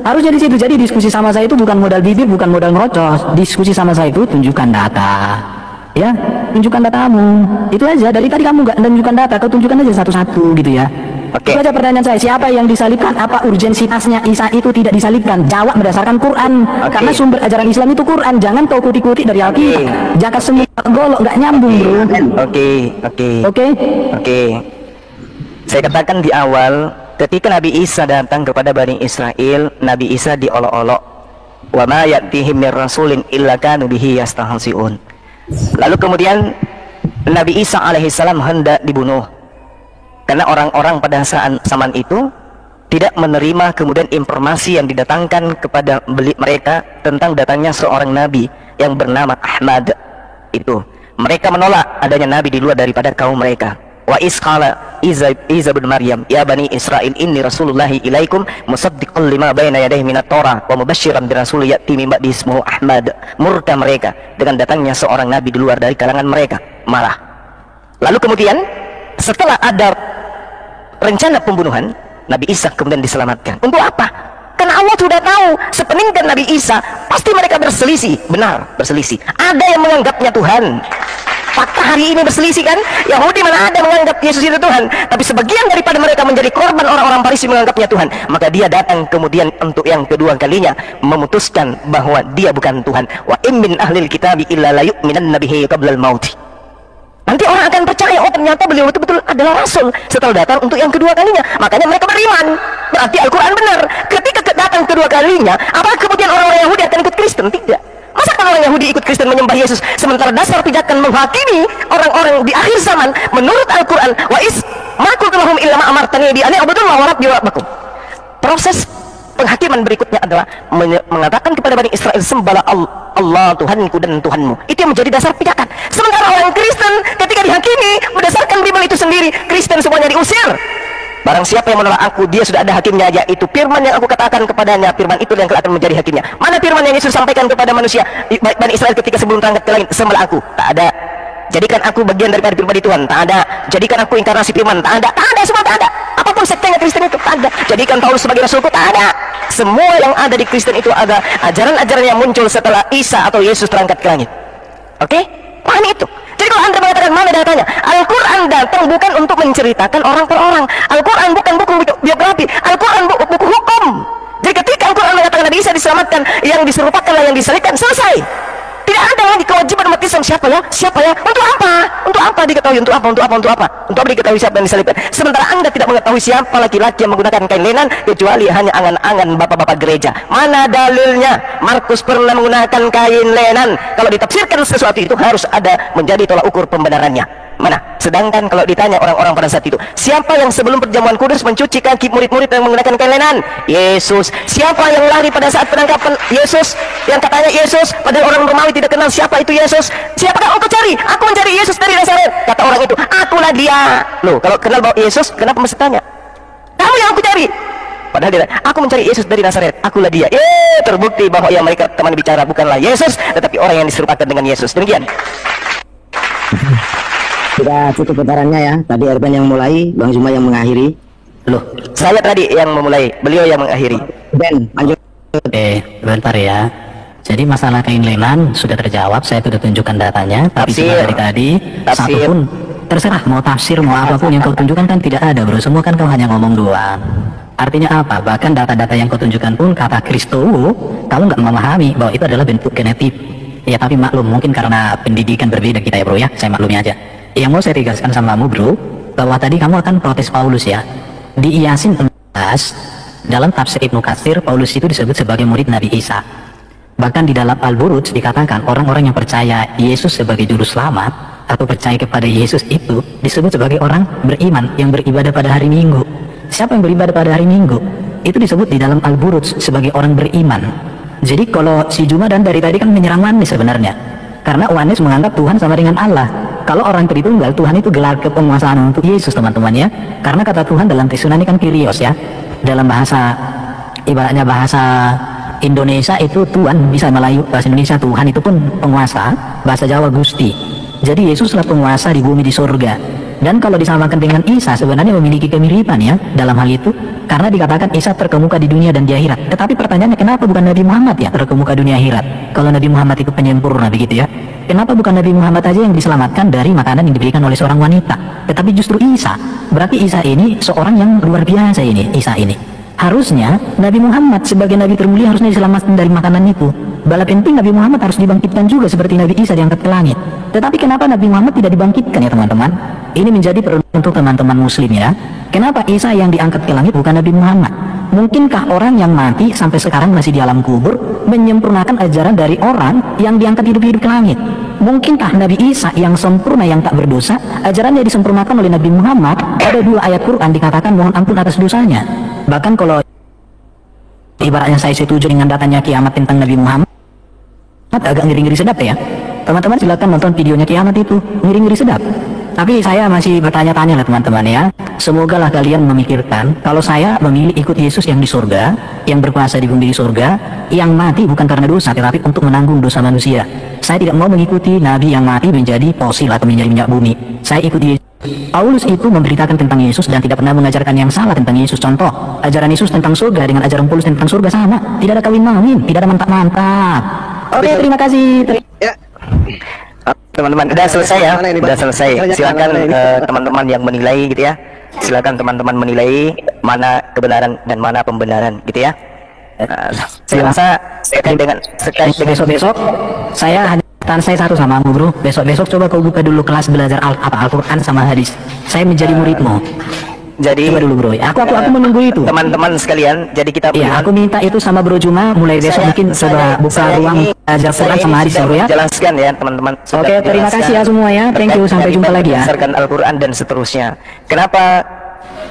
Harusnya di situ. Jadi diskusi sama saya itu bukan modal bibir, bukan modal ngerocos. Diskusi sama saya itu tunjukkan data. Ya, tunjukkan datamu. Itu aja. Dari tadi kamu nggak tunjukkan data, kau tunjukkan aja satu-satu gitu ya. Oke. Itu aja pertanyaan saya. Siapa yang disalibkan? Apa urgensitasnya Isa itu tidak disalibkan? Jawab berdasarkan Quran. Karena sumber ajaran Islam itu Quran. Jangan kau kuti-kuti dari Alkitab. Jangan semua golok, nggak nyambung bro. Oke. Saya katakan di awal, ketika Nabi Isa datang kepada Bani Israel, Nabi Isa diolok-olok. wa ma ya'tihim mir rasulin illa kanu bihi yastahzi'un. Lalu kemudian Nabi Isa alaihissalam hendak dibunuh karena orang-orang pada saat zaman itu tidak menerima kemudian informasi yang didatangkan kepada mereka tentang datangnya seorang nabi yang bernama Ahmad. Itu mereka menolak adanya nabi di luar daripada kaum mereka. Wa isqala Isa bin Maryam ya bani Israil inni rasulullahi ilaikum musaddiqan lima baina yadayhi minat Torah wa mubasysyiran bi rasul ya'ti min ba'di ismuhu Ahmad. Murka mereka dengan datangnya seorang nabi di luar dari kalangan mereka, marah. Lalu kemudian setelah ada rencana pembunuhan, Nabi Isa kemudian diselamatkan. Untuk apa? Karena Allah sudah tahu sepeninggal Nabi Isa pasti mereka berselisih. Benar, berselisih. Ada yang menganggapnya Tuhan. Fakta hari ini berselisih kan? Yahudi mana ada menganggap Yesus itu Tuhan, tapi sebagian daripada mereka menjadi korban orang-orang Farisi menganggapnya Tuhan. Maka dia datang kemudian untuk yang kedua kalinya memutuskan bahwa dia bukan Tuhan. Wa in min ahlil kitabi illa la yu'minanna bihi qabla al-maut. Nanti orang akan percaya, oh ternyata beliau betul-betul adalah rasul setelah datang untuk yang kedua kalinya. Makanya mereka beriman. Berarti Al-Quran benar. Ketika datang kedua kalinya, apakah kemudian orang-orang Yahudi akan ikut Kristen? Tidak. Masa kan orang Yahudi ikut Kristen menyembah Yesus, sementara dasar pijakan menghakimi orang-orang di akhir zaman menurut Al-Quran, wa is ma qultu lahum illa ma amartani bi ani a'budullaha wa rabbi wa rabbakum. Proses penghakiman berikutnya adalah mengatakan kepada Bani Israel, sembahlah Allah Tuhanku dan Tuhanmu. Itu yang menjadi dasar pijakan. Sementara orang Kristen ketika dihakimi berdasarkan Bible itu sendiri, Kristen semuanya diusir. Barang siapa yang menolak aku, dia sudah ada hakimnya, yaitu firman yang aku katakan kepadanya. Firman itu yang akan menjadi hakimnya. Mana firman yang Yesus sampaikan kepada manusia Bani Israel ketika sebelum terangkat ke langit? Sembahlah aku. Tak ada. Jadikan aku bagian daripada pribadi Tuhan. Tak ada. Jadikan aku inkarnasi firman. Tak ada. Tak ada, semua tak ada. Apapun sektenya Kristen itu tak ada. Jadikan Paulus sebagai rasulku. Tak ada. Semua yang ada di Kristen itu ada ajaran-ajaran yang muncul setelah Isa atau Yesus terangkat ke langit. Oke? Pahami itu. Jadi kalau Anda mengatakan mana datanya, Al-Quran datang bukan untuk menceritakan orang per orang. Al-Quran bukan buku biografi. Al-Quran buku hukum. Jadi ketika Al-Quran mengatakan Nabi Isa diselamatkan, yang diserupakanlah yang disalibkan, selesai. Tidak ada lagi kewajiban umat Islam. Siapa ya? Siapa ya? Untuk apa? Untuk apa diketahui? Untuk apa? Untuk apa? Untuk apa? Untuk apa diketahui siapa yang disalibkan? Sementara Anda tidak mengetahui siapa laki-laki yang menggunakan kain lenan, kecuali hanya angan-angan bapak-bapak gereja. Mana dalilnya Markus pernah menggunakan kain lenan? Kalau ditafsirkan sesuatu itu harus ada menjadi tolak ukur pembenarannya. Mana? Sedangkan kalau ditanya orang-orang pada saat itu, siapa yang sebelum perjamuan kudus mencuci kaki murid-murid yang menggunakan kain lenan? Yesus. Siapa yang lari pada saat penangkapan Yesus? Yang katanya Yesus, padahal orang Romawi tidak kenal siapa itu Yesus. Siapakah engkau cari? Aku mencari Yesus dari Nazaret. Kata orang itu, akulah dia. Loh, kalau kenal bahwa Yesus, kenapa mesti tanya? Kamu yang aku cari. Padahal dia, aku mencari Yesus dari Nazaret. Akulah dia. Terbukti bahwa yang mereka teman bicara bukanlah Yesus, tetapi orang yang diserupakan dengan Yesus. Demikian. Sudah cukup putarannya ya. Tadi Erben yang mulai, Bang Zuma yang mengakhiri. Loh, saya tadi yang memulai, beliau yang mengakhiri. Ben, lanjut. Oke, bentar ya. Jadi masalah kain lenan sudah terjawab, saya sudah tunjukkan datanya. Tapi Tafsir. cuma dari tadi, Tafsir. satu pun terserah mau tafsir mau apapun yang kau tunjukkan kan tidak ada bro. Semua kan kau hanya ngomong doang. Artinya apa? Bahkan data-data yang kau tunjukkan pun kata Kristowo, kamu nggak memahami bahwa itu adalah bentuk genetik. Ya tapi maklum, mungkin karena pendidikan berbeda kita ya bro ya, saya maklumi aja. Yang mau saya tegaskan sama kamu bro, bahwa tadi kamu akan protes Paulus ya. Di Yasin 14, dalam tafsir Ibnu Katsir, Paulus itu disebut sebagai murid Nabi Isa. Bahkan di dalam Al-Buruj dikatakan orang-orang yang percaya Yesus sebagai juru selamat atau percaya kepada Yesus itu disebut sebagai orang beriman yang beribadah pada hari Minggu. Siapa yang beribadah pada hari Minggu? Itu disebut di dalam Al-Buruj sebagai orang beriman. Jadi kalau si Juma dan dari tadi kan menyerang Wanis sebenarnya. Karena Wanis menganggap Tuhan sama dengan Allah. Kalau orang Tritunggal, Tuhan itu gelar kepenguasaan untuk Yesus teman-teman ya. Karena kata Tuhan dalam Tsunami kan Kyrios ya. Dalam bahasa, ibaratnya bahasa Indonesia itu Tuhan, bisa Melayu, bahasa Indonesia Tuhan itu pun penguasa, bahasa Jawa Gusti. Jadi Yesuslah penguasa di bumi di surga. Dan kalau disamakan dengan Isa sebenarnya memiliki kemiripan ya dalam hal itu, karena dikatakan Isa terkemuka di dunia dan di akhirat. Tetapi pertanyaannya kenapa bukan Nabi Muhammad ya terkemuka dunia akhirat? Kalau Nabi Muhammad itu penyempurna begitu ya. Kenapa bukan Nabi Muhammad aja yang diselamatkan dari makanan yang diberikan oleh seorang wanita? Tetapi justru Isa. Berarti Isa ini seorang yang luar biasa ini, Isa ini. Harusnya Nabi Muhammad sebagai Nabi termulia harusnya diselamatkan dari makanan itu. Bala penting Nabi Muhammad harus dibangkitkan juga seperti Nabi Isa diangkat ke langit. Tetapi kenapa Nabi Muhammad tidak dibangkitkan ya teman-teman? Ini menjadi perlu untuk teman-teman muslim ya. Kenapa Isa yang diangkat ke langit bukan Nabi Muhammad? Mungkinkah orang yang mati sampai sekarang masih di alam kubur menyempurnakan ajaran dari orang yang diangkat hidup-hidup ke langit? Mungkinkah Nabi Isa yang sempurna, yang tak berdosa, ajarannya disempurnakan oleh Nabi Muhammad? Ada 2 ayat Quran dikatakan mohon ampun atas dosanya. Bahkan kalau ibaratnya saya setuju dengan datanya kiamat tentang Nabi Muhammad, agak ngeri-ngeri sedap ya. Teman-teman silakan nonton videonya kiamat itu, ngeri-ngeri sedap. Tapi saya masih bertanya-tanya lah teman-teman ya. Semoga lah kalian memikirkan, kalau saya memilih ikut Yesus yang di surga, yang berkuasa di bumi di surga, yang mati bukan karena dosa, tetapi untuk menanggung dosa manusia. Saya tidak mau mengikuti Nabi yang mati menjadi fosil atau menjadi minyak bumi. Saya ikut Yesus. Paulus itu memberitakan tentang Yesus dan tidak pernah mengajarkan yang salah tentang Yesus. Contoh, ajaran Yesus tentang surga dengan ajaran Paulus tentang surga sama. Tidak ada kawin-mawin, tidak ada mantap-mantap. Oke, terima kasih. Ya. Teman-teman, udah selesai ya, udah selesai. Silakan teman-teman yang menilai gitu ya. Silakan teman-teman menilai mana kebenaran dan mana pembenaran gitu ya. Saya rasa sekali dengan Besok-besok saya hanya pertanyaan saya satu sama kamu bro. Besok-besok coba kau buka dulu kelas belajar Al-Quran sama hadis. Saya menjadi muridmu. jadi Coba dulu bro. Aku menunggu itu. teman-teman sekalian, jadi kita Iya, aku minta itu sama Bro Juma mulai besok mungkin coba buka ruang belajar Quran sama hadis ya bro ya. Jelaskan ya teman-teman. Oke, terima kasih ya semua ya. Thank you, sampai jumpa lagi ya. Berdasarkan Al-Quran dan seterusnya. Kenapa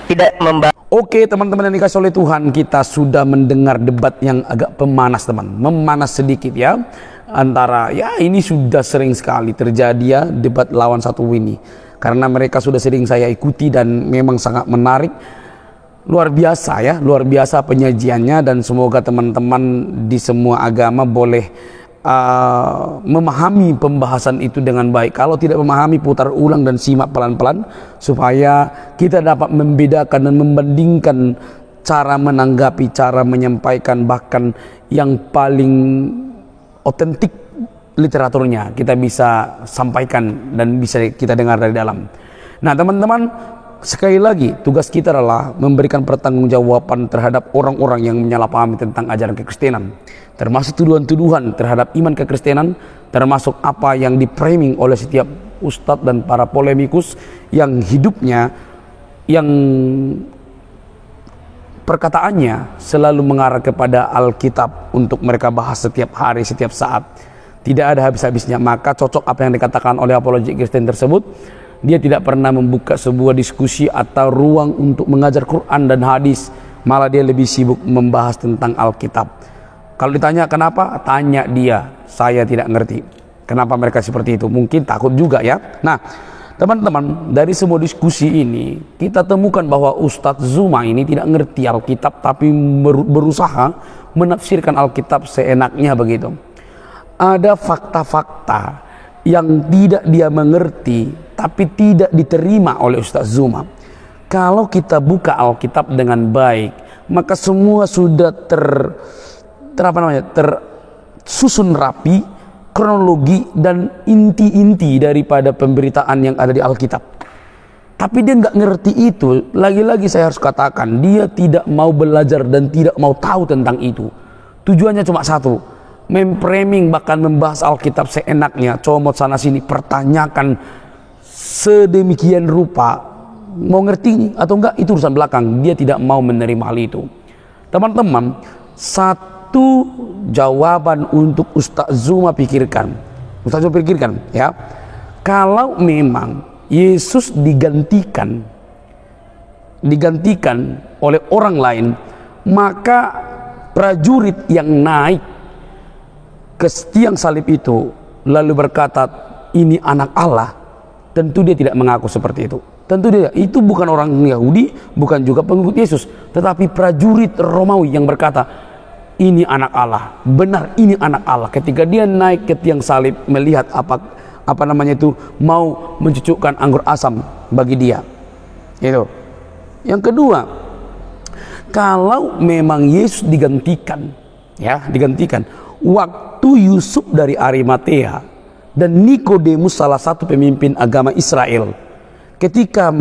tidak membahas? Oke teman-teman yang dikasih oleh Tuhan, kita sudah mendengar debat yang agak pemanas teman, memanas sedikit ya. Antara ya ini sudah sering sekali terjadi ya, debat lawan satu ini. Karena mereka sudah sering saya ikuti dan memang sangat menarik. Luar biasa ya, luar biasa penyajiannya, dan semoga teman-teman di semua agama boleh memahami pembahasan itu dengan baik. Kalau tidak memahami, putar ulang dan simak pelan-pelan supaya kita dapat membedakan dan membandingkan cara menanggapi, cara menyampaikan, bahkan yang paling otentik literaturnya kita bisa sampaikan dan bisa kita dengar dari dalam. Nah teman-teman, sekali lagi tugas kita adalah memberikan pertanggungjawaban terhadap orang-orang yang menyalahpahami tentang ajaran kekristenan, termasuk tuduhan-tuduhan terhadap iman kekristenan, termasuk apa yang diframing oleh setiap ustadz dan para polemikus yang hidupnya, yang perkataannya selalu mengarah kepada Alkitab untuk mereka bahas setiap hari, setiap saat. Tidak ada habis-habisnya. Maka cocok apa yang dikatakan oleh apologi Kristen tersebut. Dia tidak pernah membuka sebuah diskusi atau ruang untuk mengajar Quran dan hadis. Malah dia lebih sibuk membahas tentang Alkitab. Kalau ditanya kenapa, tanya dia. Saya tidak ngerti kenapa mereka seperti itu. Mungkin takut juga ya. Nah teman-teman, dari semua diskusi ini kita temukan bahwa Ustadz Zuma ini tidak ngerti Alkitab, tapi berusaha menafsirkan Alkitab seenaknya begitu. Ada fakta-fakta yang tidak dia mengerti tapi tidak diterima oleh Ustadz Zuma. Kalau kita buka Alkitab dengan baik, maka semua sudah tersusun rapi, kronologi dan inti-inti daripada pemberitaan yang ada di Alkitab. Tapi dia nggak ngerti itu. Lagi-lagi saya harus katakan, dia tidak mau belajar dan tidak mau tahu tentang itu. Tujuannya cuma satu, memframing, bahkan membahas Alkitab seenaknya, comot sana sini, pertanyakan sedemikian rupa. Mau ngerti atau enggak itu urusan belakang. Dia tidak mau menerima hal itu. Teman-teman, satu jawaban untuk Ustadz Zuma pikirkan. Ustadz Zuma pikirkan ya, kalau memang Yesus digantikan oleh orang lain, maka prajurit yang naik ke tiang salib itu lalu berkata ini anak Allah, tentu dia tidak mengaku seperti itu. Tentu dia itu bukan orang Yahudi, bukan juga pengikut Yesus, tetapi prajurit Romawi yang berkata ini anak Allah. Benar, ini anak Allah. Ketika dia naik ke tiang salib, melihat apa namanya itu, mau mencucukkan anggur asam bagi dia. Itu. Yang kedua, kalau memang Yesus digantikan, waktu Yusuf dari Arimatea dan Nikodemus, salah satu pemimpin agama Israel, ketika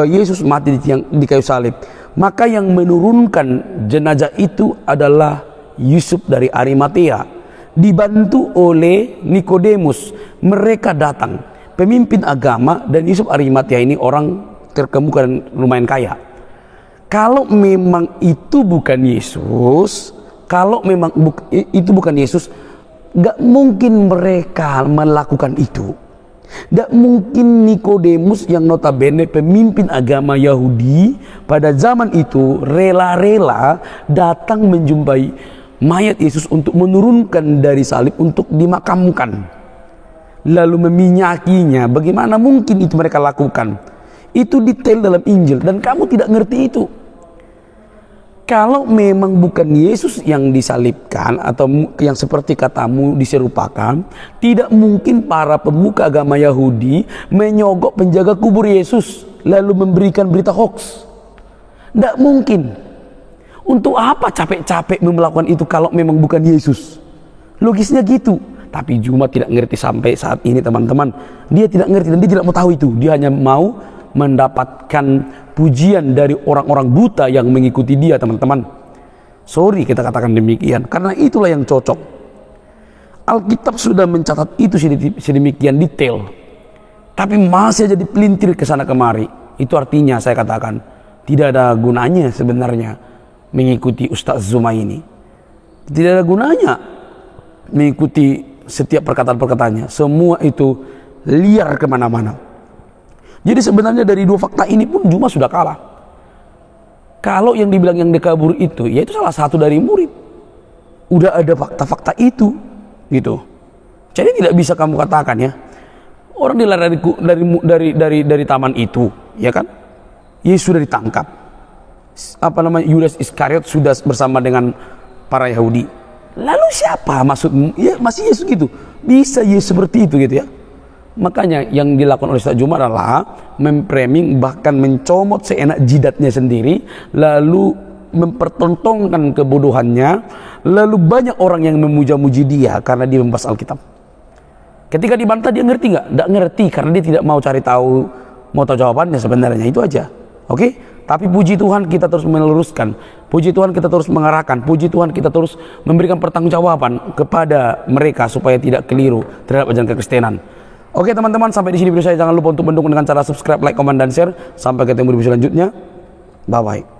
Yesus mati di kayu salib, maka yang menurunkan jenazah itu adalah Yusuf dari Arimatea, dibantu oleh Nikodemus. Mereka datang, pemimpin agama, dan Yusuf Arimatea ini orang terkemuka dan lumayan kaya. Kalau memang itu bukan Yesus, kalau memang itu bukan Yesus, gak mungkin mereka melakukan itu. Gak mungkin Nikodemus yang notabene pemimpin agama Yahudi pada zaman itu rela-rela datang menjumpai mayat Yesus untuk menurunkan dari salib untuk dimakamkan, lalu meminyakinya. Bagaimana mungkin itu mereka lakukan? Itu detail dalam Injil dan kamu tidak ngerti itu. Kalau memang bukan Yesus yang disalibkan atau yang seperti katamu diserupakan, tidak mungkin para pemuka agama Yahudi menyogok penjaga kubur Yesus lalu memberikan berita hoax. Tidak mungkin. Untuk apa capek-capek melakukan itu kalau memang bukan Yesus? Logisnya gitu. Tapi Juma tidak ngerti sampai saat ini, teman-teman. Dia tidak ngerti dan dia tidak mau tahu itu. Dia hanya mau mendapatkan pujian dari orang-orang buta yang mengikuti dia, teman-teman. Sorry kita katakan demikian, karena itulah yang cocok. Alkitab sudah mencatat itu sedemikian detail, tapi masih jadi pelintir ke sana kemari. Itu artinya saya katakan tidak ada gunanya sebenarnya mengikuti Ustaz Zuma ini. Tidak ada gunanya mengikuti setiap perkataan-perkataannya. Semua itu liar kemana-mana. Jadi sebenarnya dari dua fakta ini pun Juma sudah kalah. Kalau yang dibilang yang dikabur itu, ya itu salah satu dari murid. Udah ada fakta-fakta itu, gitu. Jadi tidak bisa kamu katakan ya, orang dilari dari taman itu, ya kan? Yesus sudah ditangkap. Yudas Iskariot sudah bersama dengan para Yahudi. Lalu siapa maksudmu? Ya masih Yesus gitu. Bisa Yesus seperti itu gitu ya. Makanya yang dilakukan oleh Ustaz Juma adalah memframing, bahkan mencomot seenak jidatnya sendiri, lalu mempertontonkan kebodohannya, lalu banyak orang yang memuja-muji dia karena dia membahas Alkitab. Ketika dibantah dia ngerti nggak? Nggak ngerti karena dia tidak mau cari tahu, mau tahu jawabannya sebenarnya, itu aja. Oke? Tapi puji Tuhan kita terus meluruskan, puji Tuhan kita terus mengarahkan, puji Tuhan kita terus memberikan pertanggungjawaban kepada mereka supaya tidak keliru terhadap ajaran kekristenan. Oke teman-teman, sampai di sini video saya. Jangan lupa untuk mendukung dengan cara subscribe, like, komen, dan share. Sampai ketemu di video selanjutnya. Bye-bye.